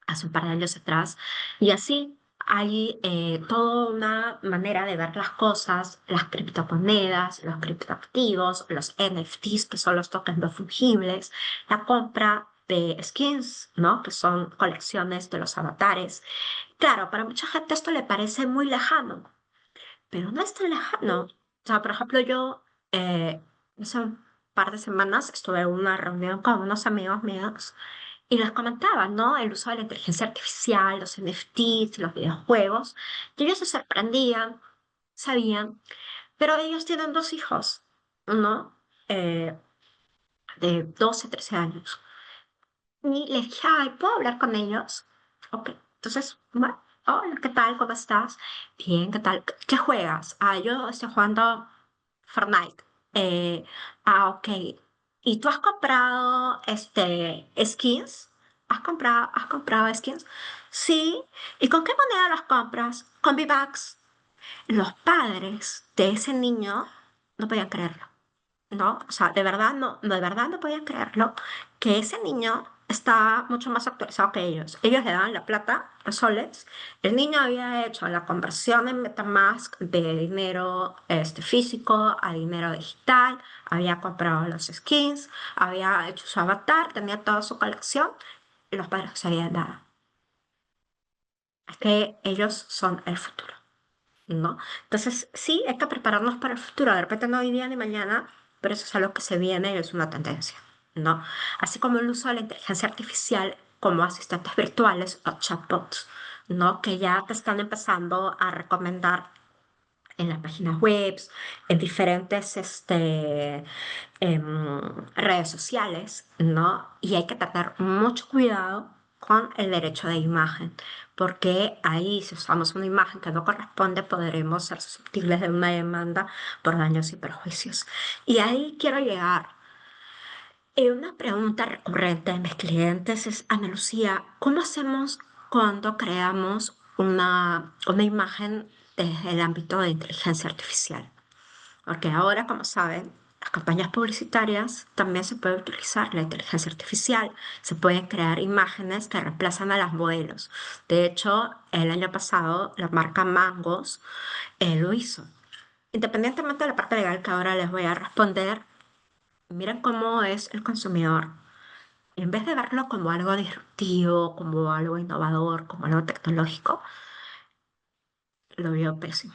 hace un par de años atrás, y así hay toda una manera de ver las cosas, las criptomonedas, los criptoactivos, los NFTs, que son los tokens no fungibles, la compra de skins, ¿no? Que son colecciones de los avatares. Claro, para mucha gente esto le parece muy lejano, pero no es tan lejano. O sea, por ejemplo, yo hace un par de semanas estuve en una reunión con unos amigos míos y les comentaba, ¿no? El uso de la inteligencia artificial, los NFTs, los videojuegos. Y ellos se sorprendían, sabían, pero ellos tienen dos hijos, ¿no? Eh, de 12, 13 años. Y les dije, ay, ¿puedo hablar con ellos? Ok, entonces, bueno, hola, ¿qué tal? ¿Cómo estás? Bien, ¿qué tal? ¿Qué juegas? Ah, yo estoy jugando Fortnite. Ok. ¿Y tú has comprado skins? ¿Has comprado skins? Sí. ¿Y con qué moneda las compras? Con V-Bucks. Los padres de ese niño no podían creerlo. ¿No? O sea, de verdad no podían creerlo, que ese niño está mucho más actualizado que ellos. Ellos le daban la plata, los soles. El niño había hecho la conversión en MetaMask de dinero físico a dinero digital, había comprado los skins, había hecho su avatar, tenía toda su colección y los padres no sabían nada. Es que ellos son el futuro. ¿No? Entonces, sí, hay que prepararnos para el futuro. De repente no hoy día ni mañana, pero eso es algo que se viene y es una tendencia, ¿no? Así como el uso de la inteligencia artificial como asistentes virtuales o chatbots, ¿no? Que ya te están empezando a recomendar en las páginas web, en diferentes redes sociales, ¿no? Y hay que tener mucho cuidado con el derecho de imagen, porque ahí si usamos una imagen que no corresponde, podremos ser susceptibles de una demanda por daños y perjuicios. Y ahí quiero llegar. Una pregunta recurrente de mis clientes es, Ana Lucía, ¿cómo hacemos cuando creamos una imagen desde el ámbito de inteligencia artificial? Porque ahora, como saben, las campañas publicitarias también se puede utilizar la inteligencia artificial. Se pueden crear imágenes que reemplazan a las modelos. De hecho, el año pasado la marca Mangos lo hizo. Independientemente de la parte legal que ahora les voy a responder, miren cómo es el consumidor. En vez de verlo como algo disruptivo, como algo innovador, como algo tecnológico, lo vio pésimo.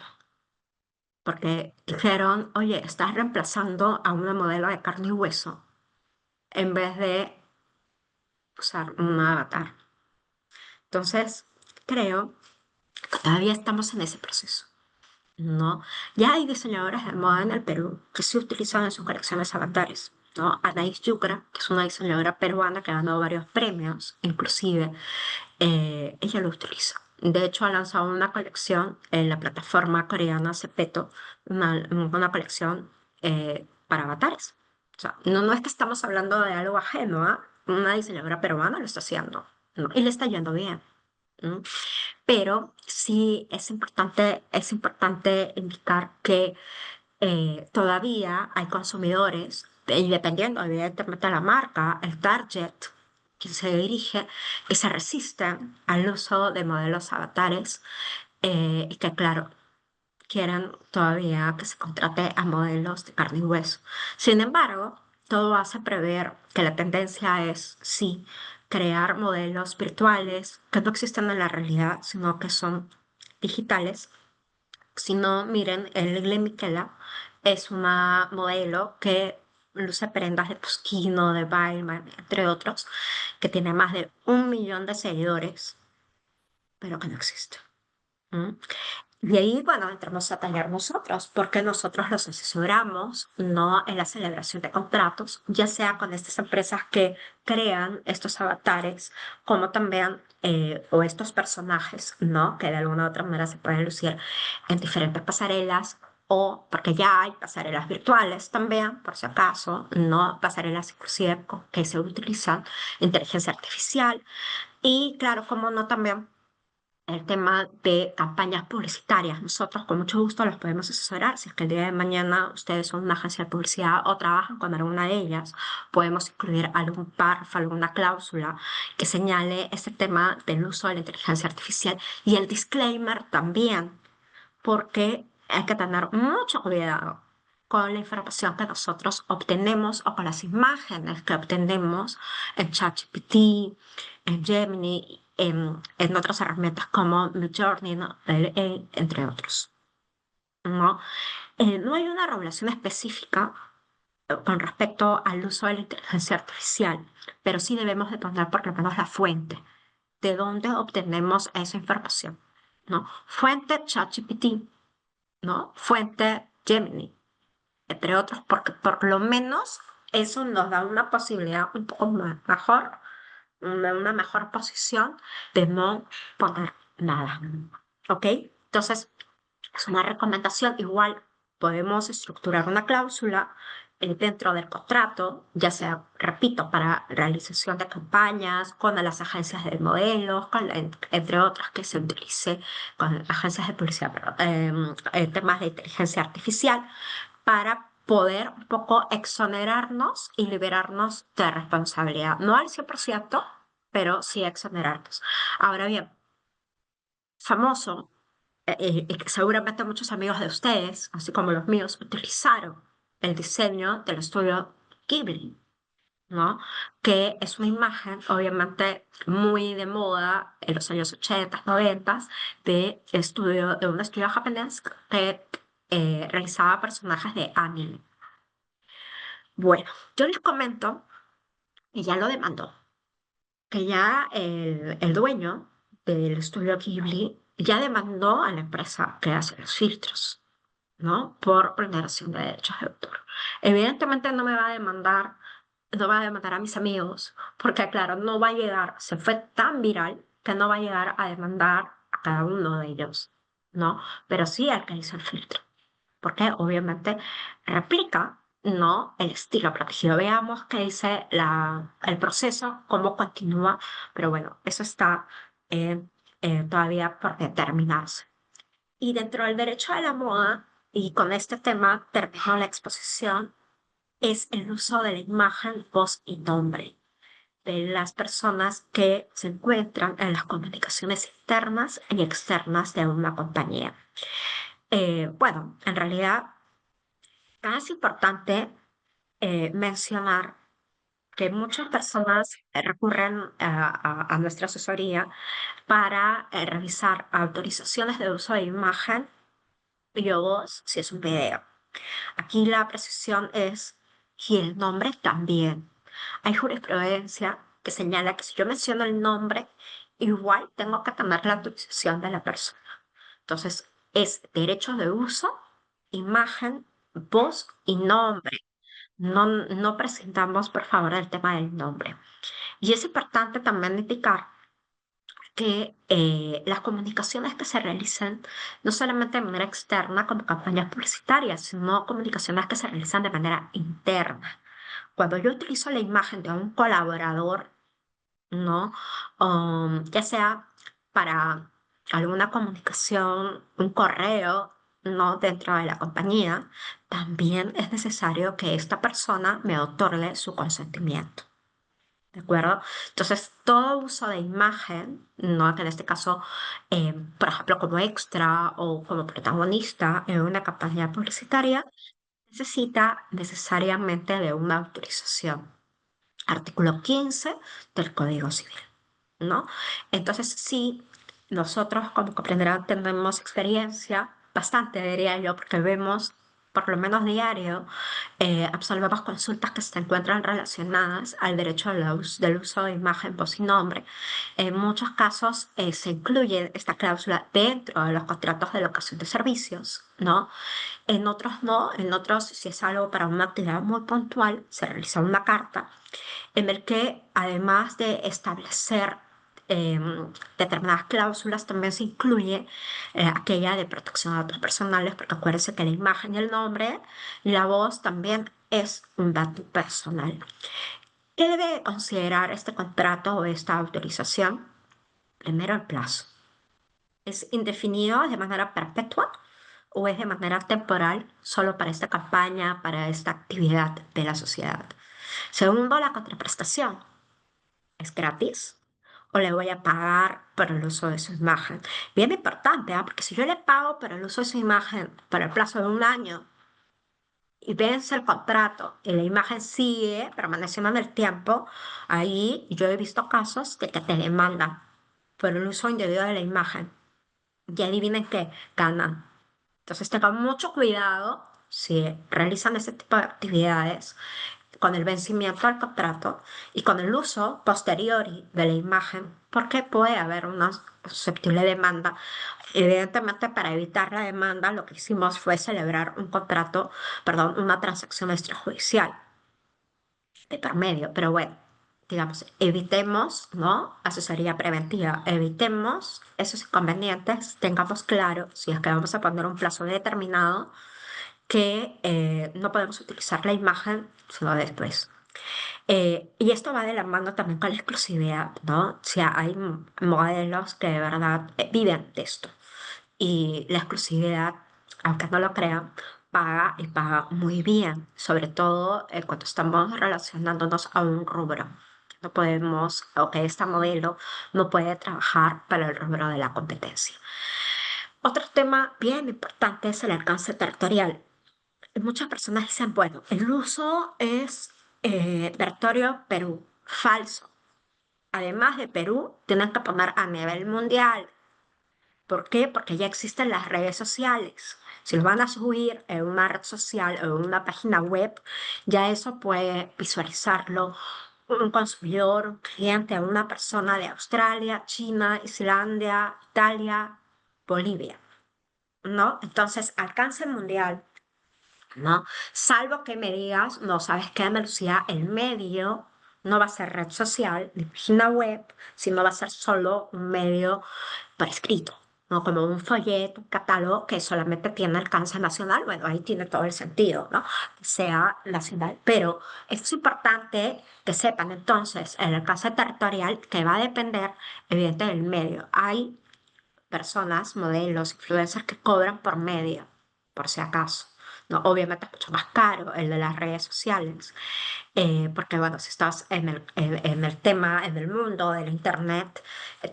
Porque dijeron, oye, estás reemplazando a una modelo de carne y hueso en vez de usar un avatar. Entonces, creo Todavía estamos en ese proceso, ¿no? Ya hay diseñadoras de moda en el Perú que sí utilizan en sus colecciones avatares, ¿no? Anaís Yucra, que es una diseñadora peruana que ha ganado varios premios, inclusive, ella lo utiliza. De hecho, ha lanzado una colección en la plataforma coreana Zepeto, una colección para avatares. O sea, no es que estamos hablando de algo ajeno, ¿ah? Una diseñadora peruana lo está haciendo, ¿no? Y le está yendo bien. ¿No? Pero sí es importante indicar que todavía hay consumidores, y dependiendo evidentemente de la marca, el target que se dirige, que se resisten al uso de modelos avatares y que, claro, quieren todavía que se contrate a modelos de carne y hueso. Sin embargo, todo hace prever que la tendencia es, sí, crear modelos virtuales que no existen en la realidad, sino que son digitales. Si no, miren, el Lily Miquela es una modelo que luce prendas de Puschino, de Balmain, entre otros, que tiene más de 1 millón de seguidores, pero que no existe. ¿Mm? Y ahí, bueno, entramos a tallar nosotros, porque nosotros los asesoramos, no en la celebración de contratos, ya sea con estas empresas que crean estos avatares, como también, o estos personajes, ¿no? Que de alguna u otra manera se pueden lucir en diferentes pasarelas, o porque ya hay pasarelas virtuales también, por si acaso, ¿no? Pasarelas inclusive que se utilizan inteligencia artificial, y claro, como no también el tema de campañas publicitarias. Nosotros con mucho gusto los podemos asesorar. Si es que el día de mañana ustedes son una agencia de publicidad o trabajan con alguna de ellas, podemos incluir algún párrafo, alguna cláusula que señale este tema del uso de la inteligencia artificial y el disclaimer también, porque hay que tener mucho cuidado con la información que nosotros obtenemos o con las imágenes que obtenemos en ChatGPT, en Gemini, en otras herramientas como Midjourney, ¿no? Entre otros, ¿no? No hay una regulación específica con respecto al uso de la inteligencia artificial, pero sí debemos de poner por lo menos la fuente de dónde obtenemos esa información, ¿no? Fuente ChatGPT, ¿no? Fuente Gemini, entre otros, porque por lo menos eso nos da una posibilidad un poco mejor, una mejor posición de no poner nada. ¿Ok? Entonces, es una recomendación. Igual podemos estructurar una cláusula dentro del contrato, ya sea, repito, para realización de campañas, con las agencias de modelos, entre otras que se utilice con agencias de publicidad, perdón, temas de inteligencia artificial, para poder un poco exonerarnos y liberarnos de responsabilidad. No al 100%, pero sí exonerarnos. Ahora bien, famoso que seguramente muchos amigos de ustedes, así como los míos, utilizaron el diseño del estudio Ghibli, ¿no? Que es una imagen, obviamente, muy de moda en los años 80, 90, de un estudio japonés que realizaba personajes de anime. Bueno, yo les comento que ya lo demandó, que ya el dueño del estudio Ghibli ya demandó a la empresa que hace los filtros, ¿no? Por vulneración de derechos de autor. Evidentemente no va a demandar a mis amigos, porque claro, no va a llegar, se fue tan viral que no va a llegar a demandar a cada uno de ellos, ¿no? Pero sí al que hizo el filtro, porque obviamente replica, ¿no? El estilo protegido. Veamos qué dice el proceso, cómo continúa, pero bueno, eso está eh, todavía por determinarse. Y dentro del derecho a la moda, y con este tema termino la exposición, es el uso de la imagen, voz y nombre de las personas que se encuentran en las comunicaciones internas y externas de una compañía. Bueno, en realidad es importante mencionar que muchas personas recurren a nuestra asesoría para revisar autorizaciones de uso de imagen y o voz si es un video. Aquí la precisión es y el nombre también. Hay jurisprudencia que señala que si yo menciono el nombre, igual tengo que tener la autorización de la persona. Entonces, es derecho de uso, imagen, voz y nombre. No presentamos, por favor, el tema del nombre. Y es importante también indicar que las comunicaciones que se realizan no solamente de manera externa como campañas publicitarias, sino comunicaciones que se realizan de manera interna. Cuando yo utilizo la imagen de un colaborador, ¿no? Ya sea para alguna comunicación, un correo, ¿no? Dentro de la compañía, también es necesario que esta persona me otorgue su consentimiento. ¿De acuerdo? Entonces, todo uso de imagen, ¿no? Que en este caso, por ejemplo, como extra o como protagonista en una campaña publicitaria, necesita necesariamente de una autorización. Artículo 15 del Código Civil, ¿no? Entonces, sí, nosotros, como comprenderán, tenemos experiencia, bastante diría yo, porque vemos, por lo menos diario, absolvemos consultas que se encuentran relacionadas al derecho del uso de imagen, voz y nombre. En muchos casos se incluye esta cláusula dentro de los contratos de locación de servicios, ¿no? En otros no, en otros, si es algo para una actividad muy puntual, se realiza una carta en el que además de establecer eh, determinadas cláusulas, también se incluye aquella de protección de datos personales, porque acuérdense que la imagen y el nombre, la voz también es un dato personal. ¿Qué debe considerar este contrato o esta autorización? Primero, el plazo. ¿Es indefinido de manera perpetua o es de manera temporal solo para esta campaña, para esta actividad de la sociedad? Segundo, la contraprestación. ¿Es gratis? ¿O le voy a pagar por el uso de su imagen? Bien importante, ¿ah? Porque si yo le pago por el uso de su imagen por el plazo de un año y vence el contrato y la imagen sigue permaneciendo en el tiempo, ahí yo he visto casos de que te demandan por el uso indebido de la imagen. Y adivinen qué, ganan. Entonces tengan mucho cuidado si realizan ese tipo de actividades con el vencimiento del contrato y con el uso posteriori de la imagen, porque puede haber una susceptible demanda. Evidentemente, para evitar la demanda, lo que hicimos fue celebrar un contrato, perdón, una transacción extrajudicial de por medio, pero bueno. Digamos, evitemos, ¿no? Asesoría preventiva, evitemos esos inconvenientes, tengamos claro si es que vamos a poner un plazo determinado que no podemos utilizar la imagen sino después. Y esto va de la mano también con la exclusividad, ¿no? O sea, hay modelos que de verdad viven de esto. Y la exclusividad, aunque no lo crean, paga y paga muy bien, sobre todo cuando estamos relacionándonos a un rubro. No podemos, o que este modelo no puede trabajar para el rubro de la competencia. Otro tema bien importante es el alcance territorial. Muchas personas dicen, bueno, el uso es territorio Perú. Falso. Además de Perú, tienen que poner a nivel mundial. ¿Por qué? Porque ya existen las redes sociales. Si lo van a subir en una red social o en una página web, ya eso puede visualizarlo un consumidor, un cliente, una persona de Australia, China, Islandia, Italia, Bolivia, ¿no? Entonces, alcance mundial, ¿no? Salvo que me digas, no, ¿sabes qué, Ana Lucía? El medio no va a ser red social ni página web, sino va a ser solo un medio por escrito, ¿no? Como un folleto, un catálogo que solamente tiene alcance nacional. Bueno, ahí tiene todo el sentido, ¿no? Que sea nacional. Pero es importante que sepan entonces el alcance territorial que va a depender, evidentemente, del medio. Hay personas, modelos, influencers que cobran por medio, por si acaso. No, obviamente es mucho más caro el de las redes sociales, porque bueno, si estás en el tema, en el mundo del Internet,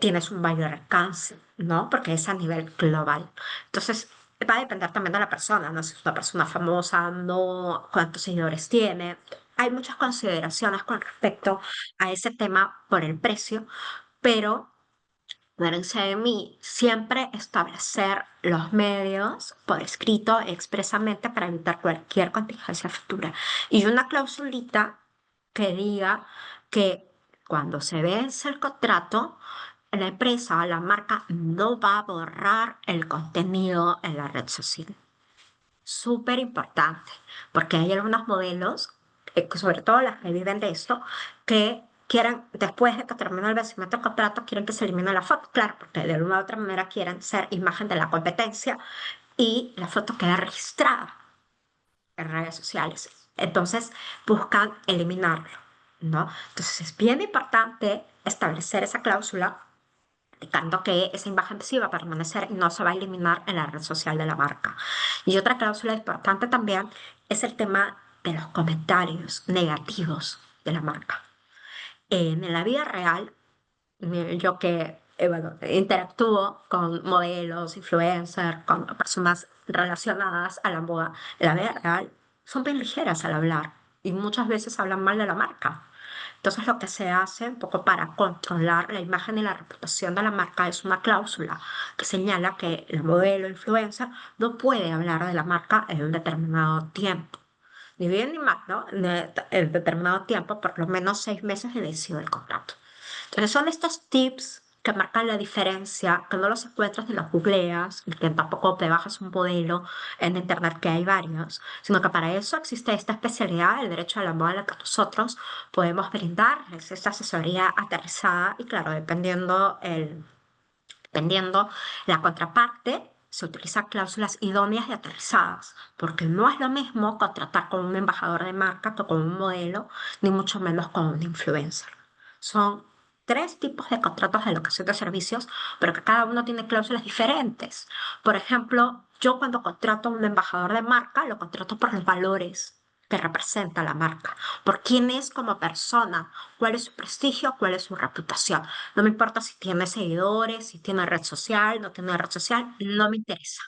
tienes un mayor alcance, ¿no? Porque es a nivel global. Entonces, va a depender también de la persona, ¿no? Si es una persona famosa, no, cuántos seguidores tiene. Hay muchas consideraciones con respecto a ese tema por el precio, pero acuérdense de mí, siempre establecer los medios por escrito expresamente para evitar cualquier contingencia futura. Y una clausulita que diga que cuando se vence el contrato, la empresa, la marca no va a borrar el contenido en la red social. Súper importante, porque hay algunos modelos, sobre todo las que viven de esto, que quieren, después de que termine el vencimiento del contrato, quieren que se elimine la foto. Claro, porque de alguna u otra manera quieren ser imagen de la competencia y la foto queda registrada en redes sociales. Entonces buscan eliminarlo, ¿no? Entonces es bien importante establecer esa cláusula indicando que esa imagen sí va a permanecer y no se va a eliminar en la red social de la marca. Y otra cláusula importante también es el tema de los comentarios negativos de la marca. En la vida real, yo que bueno, interactúo con modelos, influencers, con personas relacionadas a la moda, en la vida real son bien ligeras al hablar y muchas veces hablan mal de la marca. Entonces lo que se hace un poco para controlar la imagen y la reputación de la marca es una cláusula que señala que el modelo influencer no puede hablar de la marca en un determinado tiempo. Ni bien ni mal, ¿no? En determinado tiempo, por lo menos 6 meses de inicio del contrato. Entonces son estos tips que marcan la diferencia, que no los encuentras ni los googleas, y que tampoco te bajas un modelo en internet, que hay varios, sino que para eso existe esta especialidad, el derecho a la moda, en la que nosotros podemos brindarles esta asesoría aterrizada y claro, dependiendo la contraparte, se utilizan cláusulas idóneas y aterrizadas, porque no es lo mismo contratar con un embajador de marca que con un modelo, ni mucho menos con un influencer. Son tres tipos de contratos de locación de servicios, pero que cada uno tiene cláusulas diferentes. Por ejemplo, yo cuando contrato a un embajador de marca, lo contrato por los valores que representa la marca, por quién es como persona, cuál es su prestigio, cuál es su reputación. No me importa si tiene seguidores, si tiene red social, no tiene red social, no me interesa.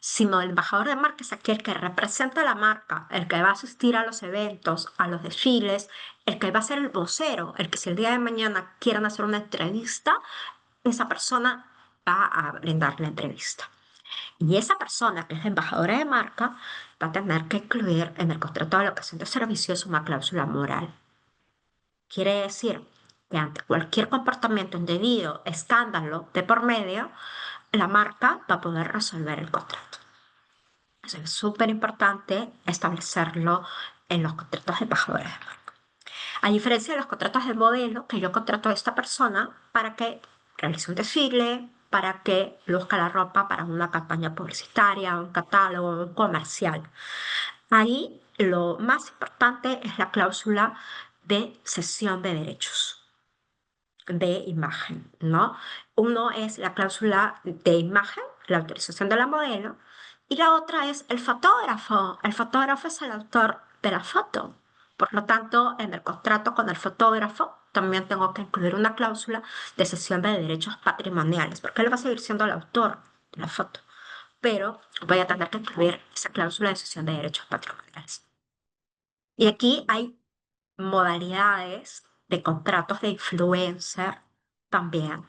Sino el embajador de marca es aquel que representa la marca, el que va a asistir a los eventos, a los desfiles, el que va a ser el vocero, el que si el día de mañana quieran hacer una entrevista, esa persona va a brindar la entrevista. Y esa persona que es embajadora de marca va a tener que incluir en el contrato de locación de servicios una cláusula moral. Quiere decir que ante cualquier comportamiento indebido, escándalo de por medio, la marca va a poder resolver el contrato. Eso es súper importante establecerlo en los contratos de embajadores de marca. A diferencia de los contratos de modelo, que yo contrato a esta persona para que realice un desfile, para que luzca la ropa para una campaña publicitaria, un catálogo, un comercial. Ahí lo más importante es la cláusula de cesión de derechos de imagen, ¿no? Uno es la cláusula de imagen, la autorización de la modelo, y la otra es el fotógrafo. El fotógrafo es el autor de la foto. Por lo tanto, en el contrato con el fotógrafo también tengo que incluir una cláusula de cesión de derechos patrimoniales, porque él va a seguir siendo el autor de la foto, pero voy a tener que incluir esa cláusula de cesión de derechos patrimoniales. Y aquí hay modalidades de contratos de influencer también.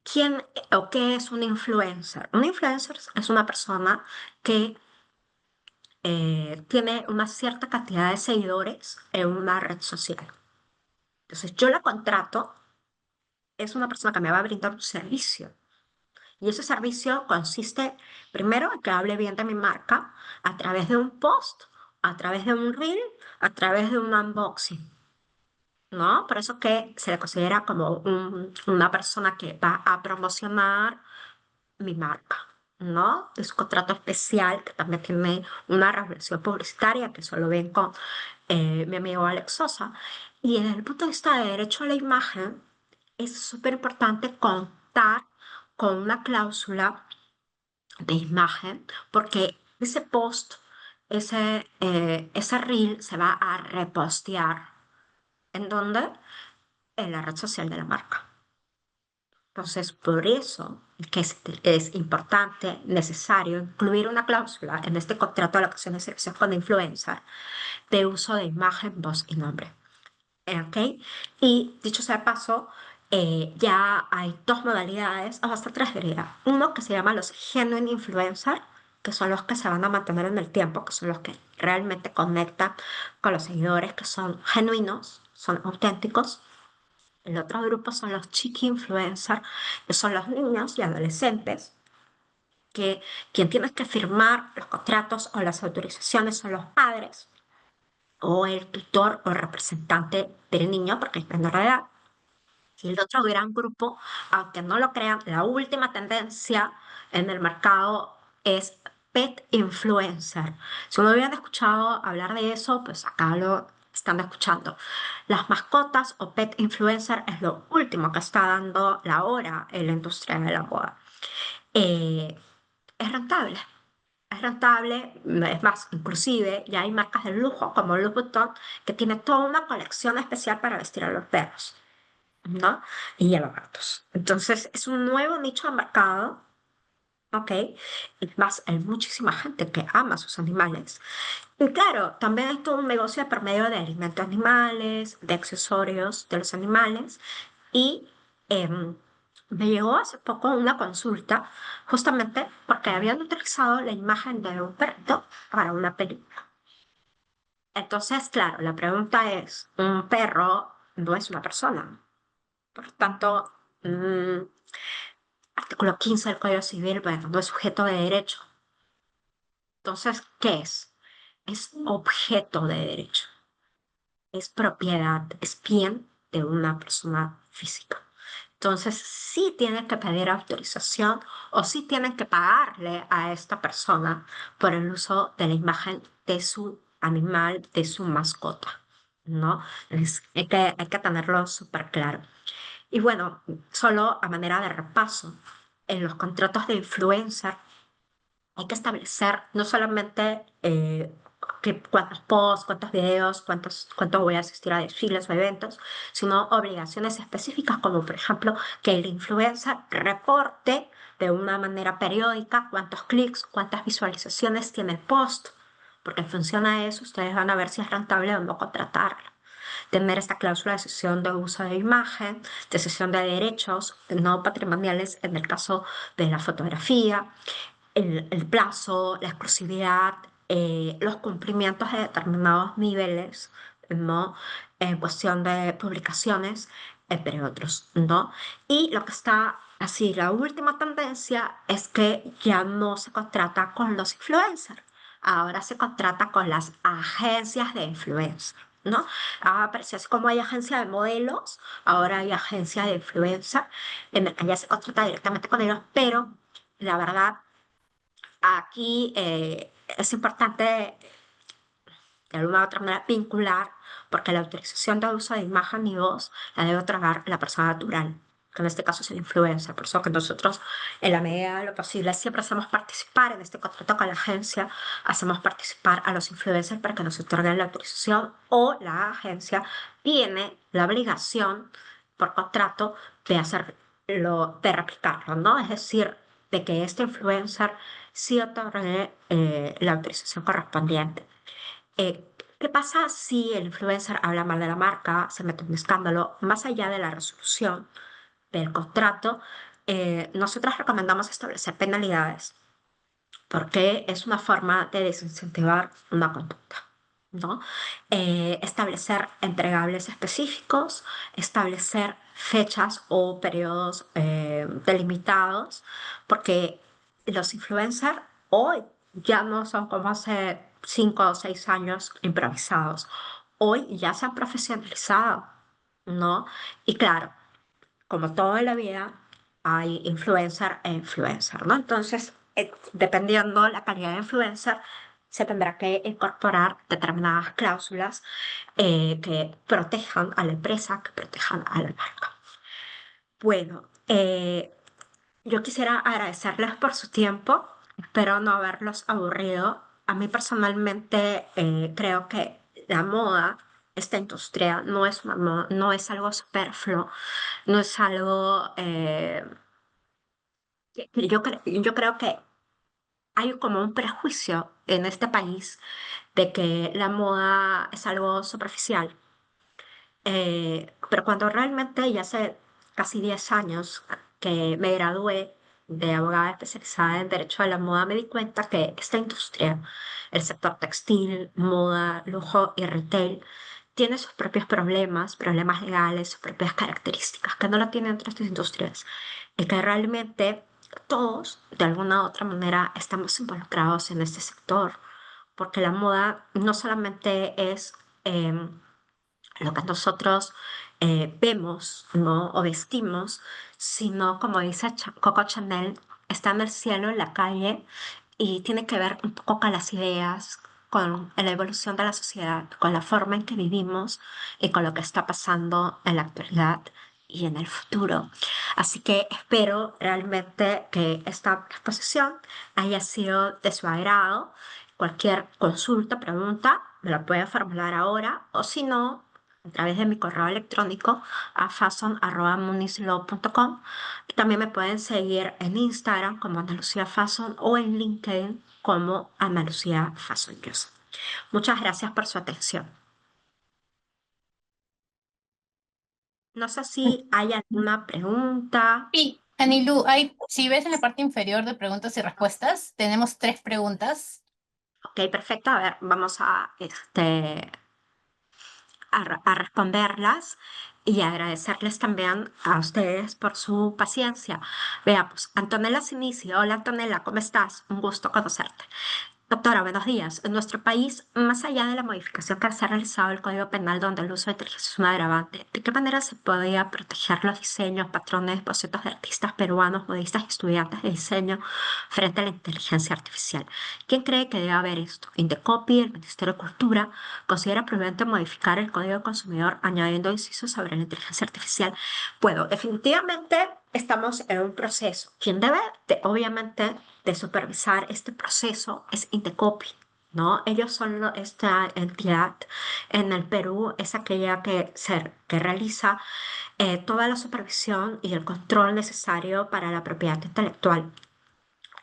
¿Quién o qué es un influencer? Un influencer es una persona que tiene una cierta cantidad de seguidores en una red social. Entonces, yo la contrato, es una persona que me va a brindar un servicio. Y ese servicio consiste, primero, en que hable bien de mi marca a través de un post, a través de un reel, a través de un unboxing. ¿No? Por eso que se le considera como una persona que va a promocionar mi marca, ¿no? Es un contrato especial que también tiene una regulación publicitaria, que solo ven con mi amigo Alex Sosa. Y desde el punto de vista de derecho a la imagen, es súper importante contar con una cláusula de imagen, porque ese post, ese reel se va a repostear. ¿En dónde? En la red social de la marca. Entonces, por eso es importante, necesario incluir una cláusula en este contrato de locación de servicios con influencer de uso de imagen, voz y nombre. ¿Ok? Y dicho sea de paso, ya hay dos modalidades, o hasta tres diría. Uno que se llama los genuine influencer, que son los que se van a mantener en el tiempo, que son los que realmente conectan con los seguidores, que son genuinos, son auténticos. El otro grupo son los chiqui influencers, que son los niños y adolescentes que quien tiene que firmar los contratos o las autorizaciones son los padres o el tutor o representante del niño, porque es menor de edad. Y el otro gran grupo, aunque no lo crean, la última tendencia en el mercado es pet influencer. Si no habían escuchado hablar de eso, pues acá lo están escuchando. Las mascotas o pet influencer es lo último que está dando la hora en la industria de la moda. Eh, es rentable. Es rentable, es más, inclusive ya hay marcas de lujo como Louis Vuitton que tiene toda una colección especial para vestir a los perros, ¿no? Y a los gatos. Entonces es un nuevo nicho de mercado, ¿ok? Es más, hay muchísima gente que ama a sus animales. Y claro, también hay todo un negocio por medio de alimentos animales, de accesorios de los animales. Y em, me llegó hace poco una consulta justamente porque habían utilizado la imagen de un perrito para una película. Entonces, claro, la pregunta es, un perro no es una persona. Por lo tanto, artículo 15 del Código Civil, bueno, no es sujeto de derecho. Entonces, ¿qué es? Es objeto de derecho. Es propiedad, es bien de una persona física. Entonces, sí tienen que pedir autorización o sí tienen que pagarle a esta persona por el uso de la imagen de su animal, de su mascota, ¿no? Hay que tenerlo súper claro. Y bueno, solo a manera de repaso, en los contratos de influencer hay que establecer no solamente cuántos posts, cuántos videos, cuánto voy a asistir a desfiles o eventos, sino obligaciones específicas como por ejemplo que el influencer reporte de una manera periódica cuántos clics, cuántas visualizaciones tiene el post, porque en función a eso ustedes van a ver si es rentable o no contratarlo. Tener esta cláusula de cesión de uso de imagen, de cesión de derechos no patrimoniales en el caso de la fotografía, el plazo, la exclusividad, los cumplimientos de determinados niveles, ¿no? En cuestión de publicaciones, entre otros, ¿no? Y lo que está así, la última tendencia es que ya no se contrata con los influencers, ahora se contrata con las agencias de influencers, ¿no? Ah, pero así como hay agencia de modelos, ahora hay agencia de influencer, en el que ya se contrata directamente con ellos, pero la verdad aquí es importante de alguna u otra manera vincular, porque la autorización de uso de imagen y voz la debe otorgar la persona natural, que en este caso es el influencer. Por eso que nosotros, en la medida de lo posible, siempre hacemos participar en este contrato con la agencia, hacemos participar a los influencers para que nos otorguen la autorización o la agencia tiene la obligación por contrato de hacerlo, de replicarlo, ¿no? Es decir, de que este influencer sí otorgue la autorización correspondiente. ¿Qué pasa si el influencer habla mal de la marca, se mete en un escándalo? Más allá de la resolución del contrato, nosotros recomendamos establecer penalidades porque es una forma de desincentivar una conducta, ¿no? Establecer entregables específicos, establecer fechas o periodos delimitados, porque los influencers hoy ya no son como hace 5 o 6 años improvisados, hoy ya se han profesionalizado, ¿no? Y claro, como todo en la vida, hay influencer e influencer, ¿no? Entonces, dependiendo la calidad de influencer, se tendrá que incorporar determinadas cláusulas que protejan a la empresa, que protejan a la marca. Bueno, yo quisiera agradecerles por su tiempo, espero no haberlos aburrido. A mí personalmente creo que la moda, esta industria, no es una no es algo superfluo, no es algo que yo creo que hay como un prejuicio en este país de que la moda es algo superficial. Pero cuando realmente ya hace casi 10 años que me gradué de abogada especializada en Derecho de la Moda, me di cuenta que esta industria, el sector textil, moda, lujo y retail, tiene sus propios problemas, problemas legales, sus propias características, que no lo tienen otras industrias, y que realmente todos, de alguna u otra manera, estamos involucrados en este sector, porque la moda no solamente es lo que nosotros vemos, ¿no? O vestimos, sino, como dice Coco Chanel, está en el cielo, en la calle, y tiene que ver un poco con las ideas, con la evolución de la sociedad, con la forma en que vivimos y con lo que está pasando en la actualidad y en el futuro. Así que espero realmente que esta exposición haya sido de su agrado. Cualquier consulta, pregunta, me la puede formular ahora, o si no, a través de mi correo electrónico a fason@munislaw.com. Y también me pueden seguir en Instagram como Ana Lucía Fason o en LinkedIn como Ana Lucía Fason Joseph. Muchas gracias por su atención. No sé si hay alguna pregunta. Sí, Anilú, si ves en la parte inferior de preguntas y respuestas, tenemos tres preguntas. Ok, perfecto. A ver, vamos a responderlas y agradecerles también a ustedes por su paciencia. Veamos, Antonella Sinicio. Hola Antonella, ¿cómo estás? Un gusto conocerte. Doctora, buenos días. En nuestro país, más allá de la modificación que se ha realizado el Código Penal, donde el uso de inteligencia es un agravante, ¿de qué manera se podría proteger los diseños, patrones, bocetos de artistas peruanos, modistas y estudiantes de diseño frente a la inteligencia artificial? ¿Quién cree que debe haber esto? Indecopy, el Ministerio de Cultura, considera prudente modificar el Código del Consumidor añadiendo incisos sobre la inteligencia artificial. Bueno, definitivamente estamos en un proceso. Quien debe, obviamente, de supervisar este proceso es Indecopy, ¿no? Ellos son esta entidad en el Perú, es aquella que realiza toda la supervisión y el control necesario para la propiedad intelectual.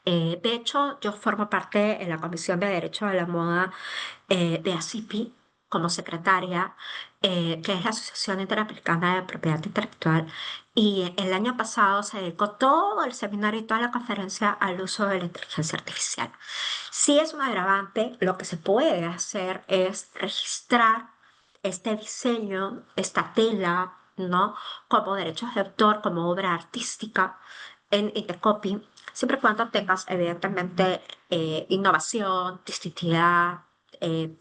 De hecho, yo formo parte en la Comisión de Derecho de la Moda de ACIPI como secretaria, que es la Asociación Interamericana de Propiedad Intelectual. Y el año pasado se dedicó todo el seminario y toda la conferencia al uso de la inteligencia artificial. Si es un agravante, lo que se puede hacer es registrar este diseño, esta tela, ¿no? Como derechos de autor, como obra artística en Indecopy, siempre y cuando tengas, evidentemente, innovación, distintividad,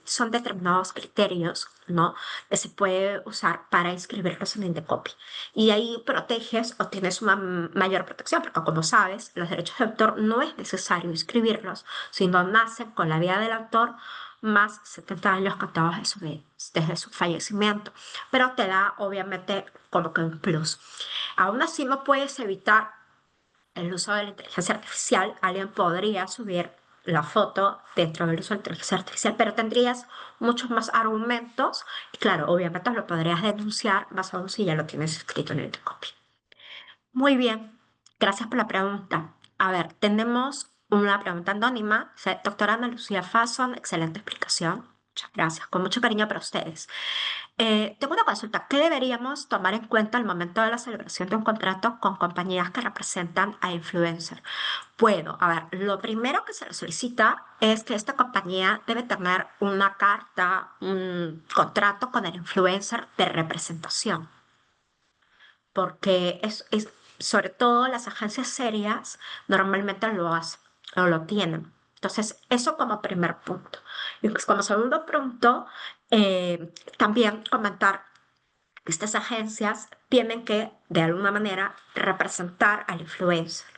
son determinados criterios, ¿no? Que se puede usar para inscribirlos en Indecopy. Y ahí proteges o tienes una mayor protección, porque como sabes, los derechos de autor no es necesario inscribirlos, sino nacen con la vida del autor más 70 años contados desde su fallecimiento. Pero te da, obviamente, como que un plus. Aún así, no puedes evitar el uso de la inteligencia artificial. Alguien podría subir la foto dentro del uso de la inteligencia artificial, pero tendrías muchos más argumentos y claro, obviamente lo podrías denunciar más aún si ya lo tienes escrito en el copy. Muy bien, gracias por la pregunta. A ver, tenemos una pregunta anónima. Dice, doctora Ana Lucía Fason, excelente explicación. Muchas gracias, con mucho cariño para ustedes. Tengo una consulta. ¿Qué deberíamos tomar en cuenta al momento de la celebración de un contrato con compañías que representan a influencers? Bueno, a ver, lo primero que se le solicita es que esta compañía debe tener una carta, un contrato con el influencer de representación, porque sobre todo las agencias serias normalmente lo hacen o lo tienen. Entonces, eso como primer punto. Y pues como segundo punto, también comentar que estas agencias tienen que, de alguna manera, representar al influencer.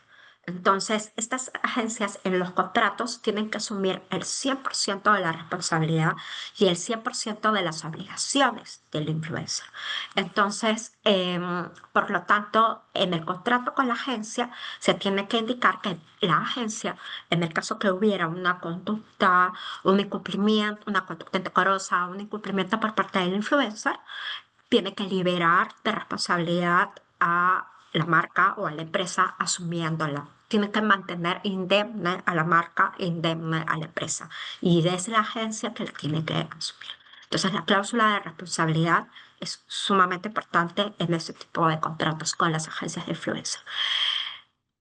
Entonces, estas agencias en los contratos tienen que asumir el 100% de la responsabilidad y el 100% de las obligaciones del influencer. Entonces, por lo tanto, en el contrato con la agencia se tiene que indicar que la agencia, en el caso que hubiera una conducta, un incumplimiento, una conducta indecorosa, un incumplimiento por parte del influencer, tiene que liberar de responsabilidad a la marca o a la empresa asumiéndola. Tiene que mantener indemne a la marca, indemne a la empresa. Y es la agencia que la tiene que asumir. Entonces, la cláusula de responsabilidad es sumamente importante en ese tipo de contratos con las agencias de influencia.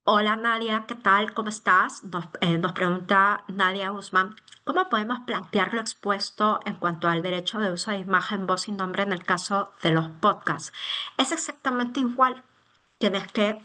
Hola Nadia, ¿qué tal? ¿Cómo estás? Nos pregunta Nadia Guzmán, ¿cómo podemos plantear lo expuesto en cuanto al derecho de uso de imagen, voz y nombre en el caso de los podcasts? Es exactamente igual. Tienes que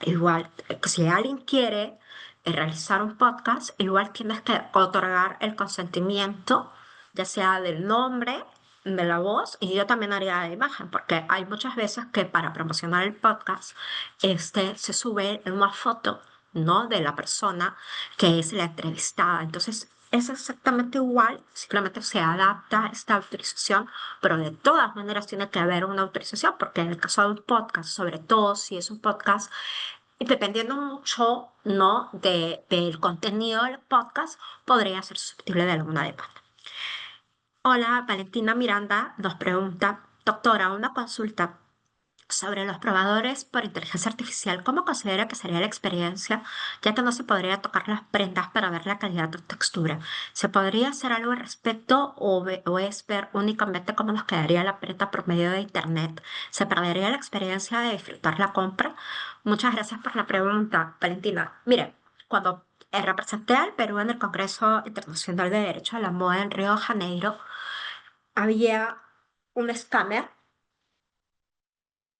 igual, si alguien quiere realizar un podcast, igual tienes que otorgar el consentimiento, ya sea del nombre, de la voz, y yo también haría la imagen, porque hay muchas veces que para promocionar el podcast, se sube una foto, ¿no? De la persona que es la entrevistada. Entonces, es exactamente igual, simplemente se adapta esta autorización, pero de todas maneras tiene que haber una autorización, porque en el caso de un podcast, sobre todo si es un podcast y dependiendo mucho, ¿no? Del contenido del podcast, podría ser susceptible de alguna demanda. Hola, Valentina Miranda nos pregunta, doctora, una consulta sobre los probadores por inteligencia artificial. ¿Cómo considera que sería la experiencia, ya que no se podría tocar las prendas para ver la calidad de textura? ¿Se podría hacer algo al respecto o es ver únicamente cómo nos quedaría la prenda por medio de Internet? ¿Se perdería la experiencia de disfrutar la compra? Muchas gracias por la pregunta, Valentina. Mire, cuando representé al Perú en el Congreso Internacional de Derecho de la Moda en Río de Janeiro, había un escáner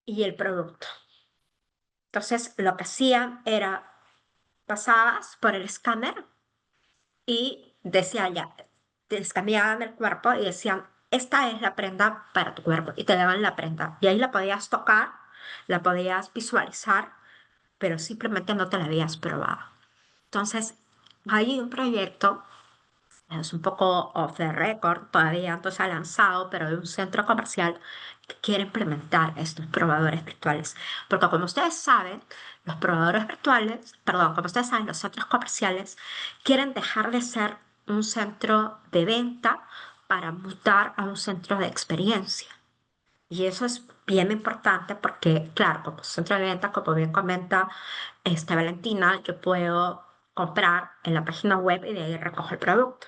y el producto. Entonces, lo que hacían era, pasabas por el escáner y decían ya, te escaneaban el cuerpo y decían, esta es la prenda para tu cuerpo y te daban la prenda. Y ahí la podías tocar, la podías visualizar, pero simplemente no te la habías probado. Entonces, hay un proyecto. Es un poco off the record, todavía no se ha lanzado, pero hay un centro comercial que quiere implementar estos probadores virtuales. Porque como ustedes saben, los probadores virtuales, perdón, como ustedes saben, los centros comerciales quieren dejar de ser un centro de venta para mutar a un centro de experiencia. Y eso es bien importante porque, claro, como centro de venta, como bien comenta Valentina, yo puedo comprar en la página web y de ahí recojo el producto,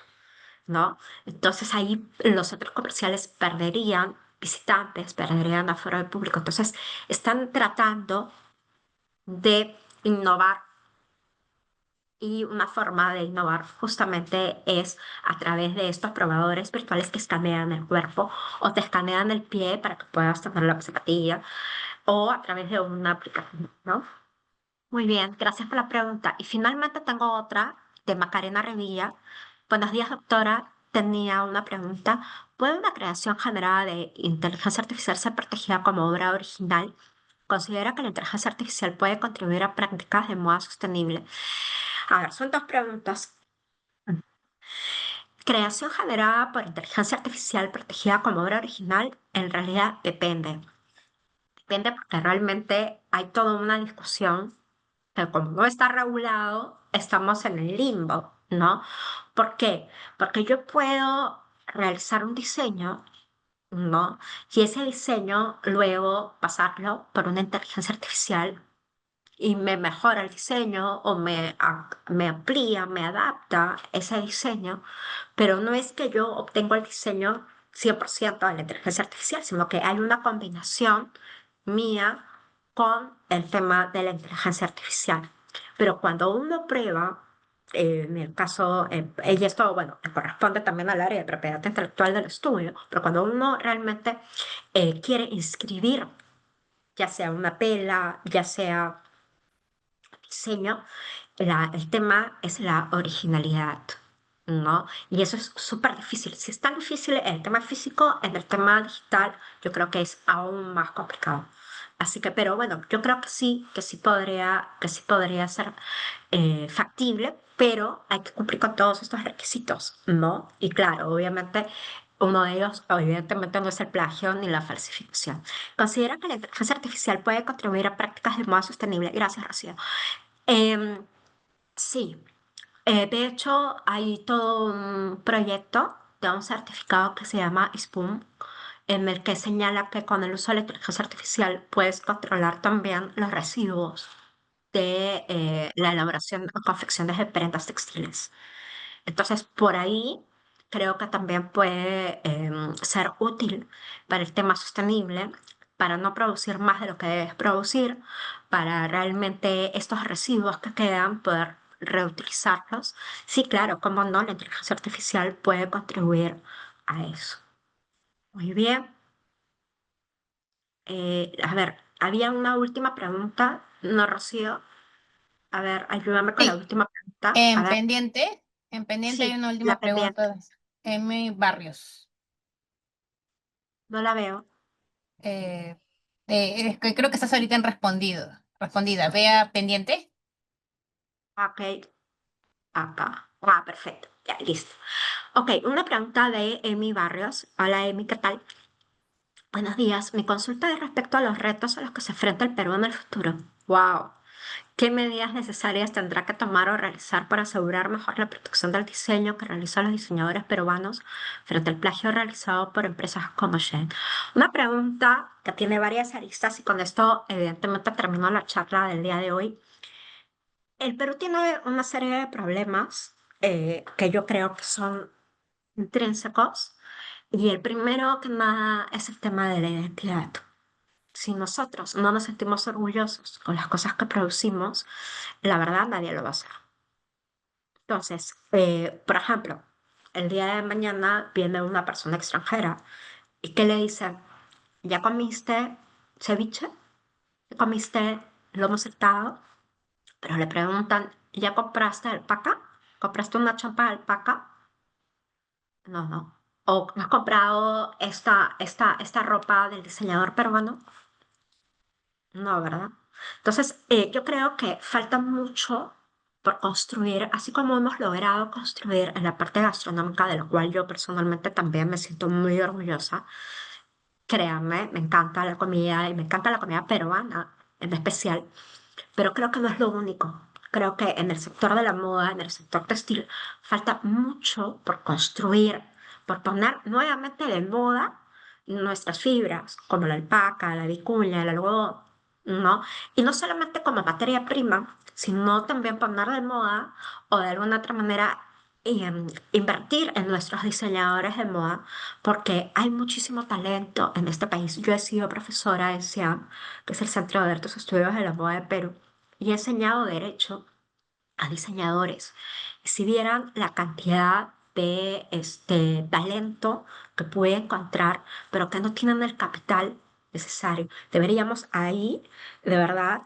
¿no? Entonces ahí los centros comerciales perderían visitantes, perderían aforo de público. Entonces están tratando de innovar y una forma de innovar justamente es a través de estos probadores virtuales que escanean el cuerpo o te escanean el pie para que puedas tomar la zapatilla o a través de una aplicación, ¿no? Muy bien, gracias por la pregunta. Y finalmente tengo otra de Macarena Revilla. Buenos días, doctora. Tenía una pregunta. ¿Puede una creación generada de inteligencia artificial ser protegida como obra original? ¿Considera que la inteligencia artificial puede contribuir a prácticas de moda sostenible? A ver, son dos preguntas. Creación generada por inteligencia artificial protegida como obra original, en realidad depende. Depende porque realmente hay toda una discusión que como no está regulado, estamos en el limbo, ¿no? ¿Por qué? Porque yo puedo realizar un diseño, ¿no? Y ese diseño luego pasarlo por una inteligencia artificial y me mejora el diseño o me amplía, me adapta ese diseño, pero no es que yo obtengo el diseño 100% de la inteligencia artificial, sino que hay una combinación mía con el tema de la inteligencia artificial. Pero cuando uno prueba, en el caso, y esto, bueno, corresponde también al área de propiedad intelectual del estudio, pero cuando uno realmente quiere inscribir, ya sea una tela, ya sea diseño, el tema es la originalidad, ¿no? Y eso es súper difícil. Si es tan difícil en el tema físico, en el tema digital, yo creo que es aún más complicado. Así que, pero bueno, yo creo que sí podría ser factible, pero hay que cumplir con todos estos requisitos, ¿no? Y claro, obviamente, uno de ellos, evidentemente, no es el plagio ni la falsificación. ¿Considera que la inteligencia artificial puede contribuir a prácticas de moda sostenible? Gracias, Rocío. Em, sí, de hecho hay todo un proyecto de un certificado que se llama SPUM, en el que señala que con el uso de la inteligencia artificial puedes controlar también los residuos de la elaboración o confecciones de prendas textiles. Entonces, por ahí creo que también puede ser útil para el tema sostenible. para no producir más de lo que debes producir, para realmente estos residuos que quedan poder reutilizarlos. Sí, claro, cómo no, la inteligencia artificial puede contribuir a eso. Muy bien. A ver, había una última pregunta, ¿no, Rocío? A ver, ayúdame con la Sí, última pregunta. A ver, en pendiente hay sí, una la última pendiente. pregunta. Emi Barrios. No la veo. Es que creo que estás ahorita en respondido. Respondida. Vea pendiente. Ok, acá. Ah, perfecto. Ya, listo. Ok, una pregunta de Emi Barrios. Hola, Emi, ¿qué tal? Buenos días. Mi consulta es respecto a los retos a los que se enfrenta el Perú en el futuro. Wow. ¿Qué medidas necesarias tendrá que tomar o realizar para asegurar mejor la protección del diseño que realizan los diseñadores peruanos frente al plagio realizado por empresas como Shein? Una pregunta que tiene varias aristas y con esto evidentemente termino la charla del día de hoy. El Perú tiene una serie de problemas que yo creo que son intrínsecos y el primero que nada es el tema de la identidad. Si nosotros no nos sentimos orgullosos con las cosas que producimos, la verdad nadie lo va a hacer. Entonces, por ejemplo, el día de mañana viene una persona extranjera y ¿qué le dice? ¿Ya comiste ceviche? ¿Ya comiste lomo saltado? Pero le preguntan, ¿ya compraste alpaca? ¿Compraste una champa de alpaca? No, no. ¿O has comprado esta ropa del diseñador peruano? No, ¿verdad? Entonces, yo creo que falta mucho por construir, así como hemos logrado construir en la parte gastronómica, de la cual yo personalmente también me siento muy orgullosa. Créanme, me encanta la comida y me encanta la comida peruana en especial, pero creo que no es lo único. Creo que en el sector de la moda, en el sector textil, falta mucho por construir, por poner nuevamente de moda nuestras fibras, como la alpaca, la vicuña, el algodón, ¿no? Y no solamente como materia prima, sino también poner de moda o de alguna otra manera invertir en nuestros diseñadores de moda, porque hay muchísimo talento en este país. Yo he sido profesora en CIAM, que es el Centro de Altos Estudios de la Moda de Perú, y he enseñado derecho a diseñadores. Y si vieran la cantidad de talento que puede encontrar, pero que no tienen el capital necesario, deberíamos ahí, de verdad,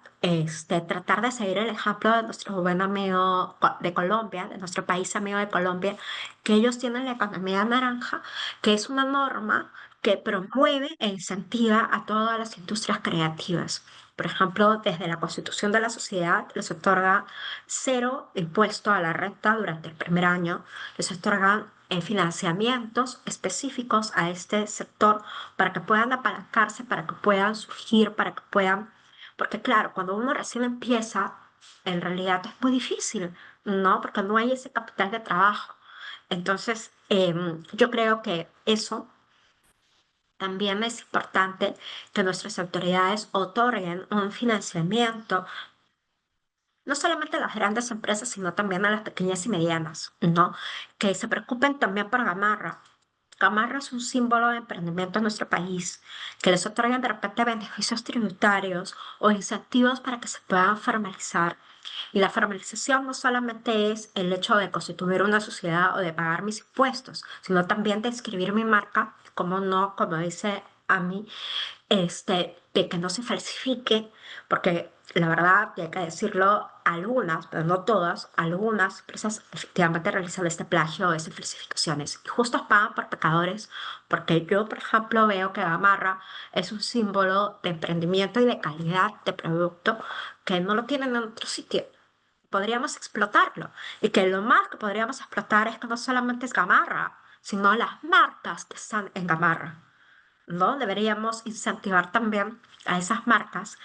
tratar de seguir el ejemplo de nuestro buen amigo de Colombia, de nuestro país amigo de Colombia, que ellos tienen la economía naranja, que es una norma que promueve e incentiva a todas las industrias creativas. Por ejemplo, desde la Constitución de la sociedad les otorga cero impuesto a la renta durante el primer año, les otorgan financiamientos específicos a este sector para que puedan apalancarse, para que puedan surgir, para que puedan, porque claro, cuando uno recién empieza, en realidad es muy difícil, ¿no? Porque no hay ese capital de trabajo. Entonces, yo creo que eso también es importante que nuestras autoridades otorguen un financiamiento no solamente a las grandes empresas, sino también a las pequeñas y medianas, ¿no? Que se preocupen también por Gamarra. Gamarra es un símbolo de emprendimiento en nuestro país, que les otorguen de repente beneficios tributarios o incentivos para que se puedan formalizar. Y la formalización no solamente es el hecho de constituir una sociedad o de pagar mis impuestos, sino también de inscribir mi marca, como no, como dice a mí, de que no se falsifique, porque la verdad, y hay que decirlo, algunas, pero no todas, algunas empresas efectivamente realizan este plagio o estas falsificaciones y justo pagan por pecadores, porque yo, por ejemplo, veo que Gamarra es un símbolo de emprendimiento y de calidad de producto que no lo tienen en otro sitio. Podríamos explotarlo y que lo más que podríamos explotar es que no solamente es Gamarra, sino las marcas que están en Gamarra, ¿no? Deberíamos incentivar también a esas marcas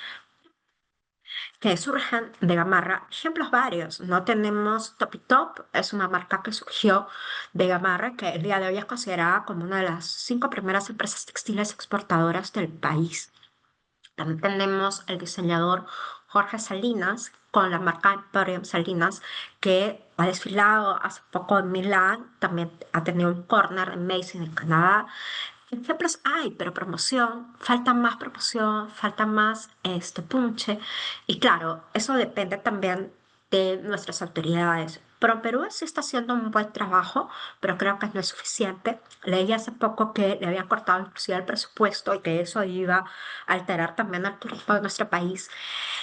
que surjan de Gamarra. Ejemplos varios, ¿no? Tenemos Topitop, es una marca que surgió de Gamarra, que el día de hoy es considerada como una de las 5 primeras empresas textiles exportadoras del país. También tenemos el diseñador Jorge Salinas con la marca Emporium Salinas, que ha desfilado hace poco en Milán, también ha tenido un corner en Macy's en Canadá. Ejemplos hay, pero promoción, falta más punche. Y claro, eso depende también de nuestras autoridades. Pero Perú sí está haciendo un buen trabajo, pero creo que no es suficiente. Leí hace poco que le habían cortado inclusive el presupuesto y que eso iba a alterar también el turismo de nuestro país.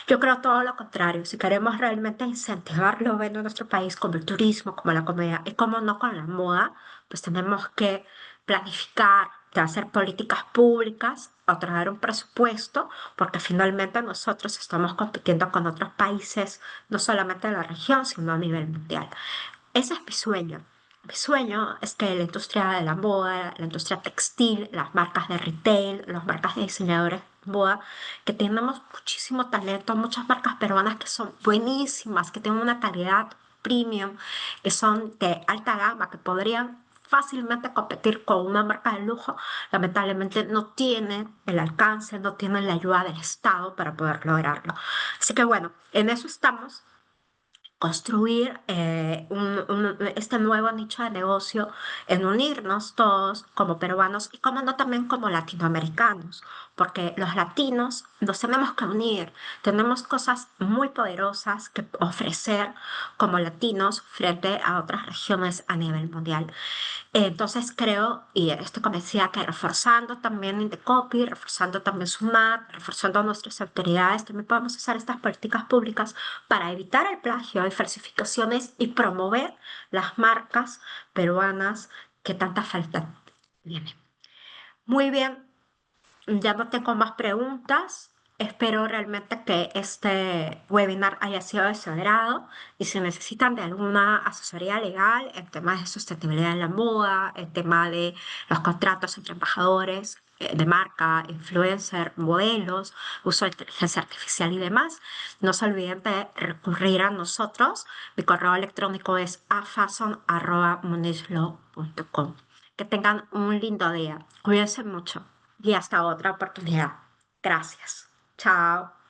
Yo creo todo lo contrario. Si queremos realmente incentivar lo bueno en nuestro país, como el turismo, como la comida y como no con la moda, pues tenemos que planificar, de hacer políticas públicas, otorgar un presupuesto, porque finalmente nosotros estamos compitiendo con otros países, no solamente de la región, sino a nivel mundial. Ese es mi sueño. Mi sueño es que la industria de la moda, la industria textil, las marcas de retail, las marcas de diseñadores de moda, que tenemos muchísimo talento, muchas marcas peruanas que son buenísimas, que tienen una calidad premium, que son de alta gama, que podrían fácilmente competir con una marca de lujo, lamentablemente no tienen el alcance, no tienen la ayuda del Estado para poder lograrlo. Así que bueno, en eso estamos construir este nuevo nicho de negocio, en unirnos todos como peruanos y como no también como latinoamericanos, porque los latinos nos tenemos que unir, tenemos cosas muy poderosas que ofrecer como latinos frente a otras regiones a nivel mundial. Entonces creo y estoy convencida que reforzando también Indecopi, reforzando también SUMAT, reforzando nuestras autoridades, también podemos usar estas políticas públicas para evitar el plagio y falsificaciones y promover las marcas peruanas que tanta falta tienen. Muy bien, ya no tengo más preguntas. Espero realmente que este webinar haya sido de su agrado y si necesitan de alguna asesoría legal en temas de sostenibilidad en la moda, en tema de los contratos entre embajadores de marca, influencer, modelos, uso de inteligencia artificial y demás, no se olviden de recurrir a nosotros. Mi correo electrónico es afason@monislo.com. Que tengan un lindo día. Cuídense mucho y hasta otra oportunidad. Gracias. Chao.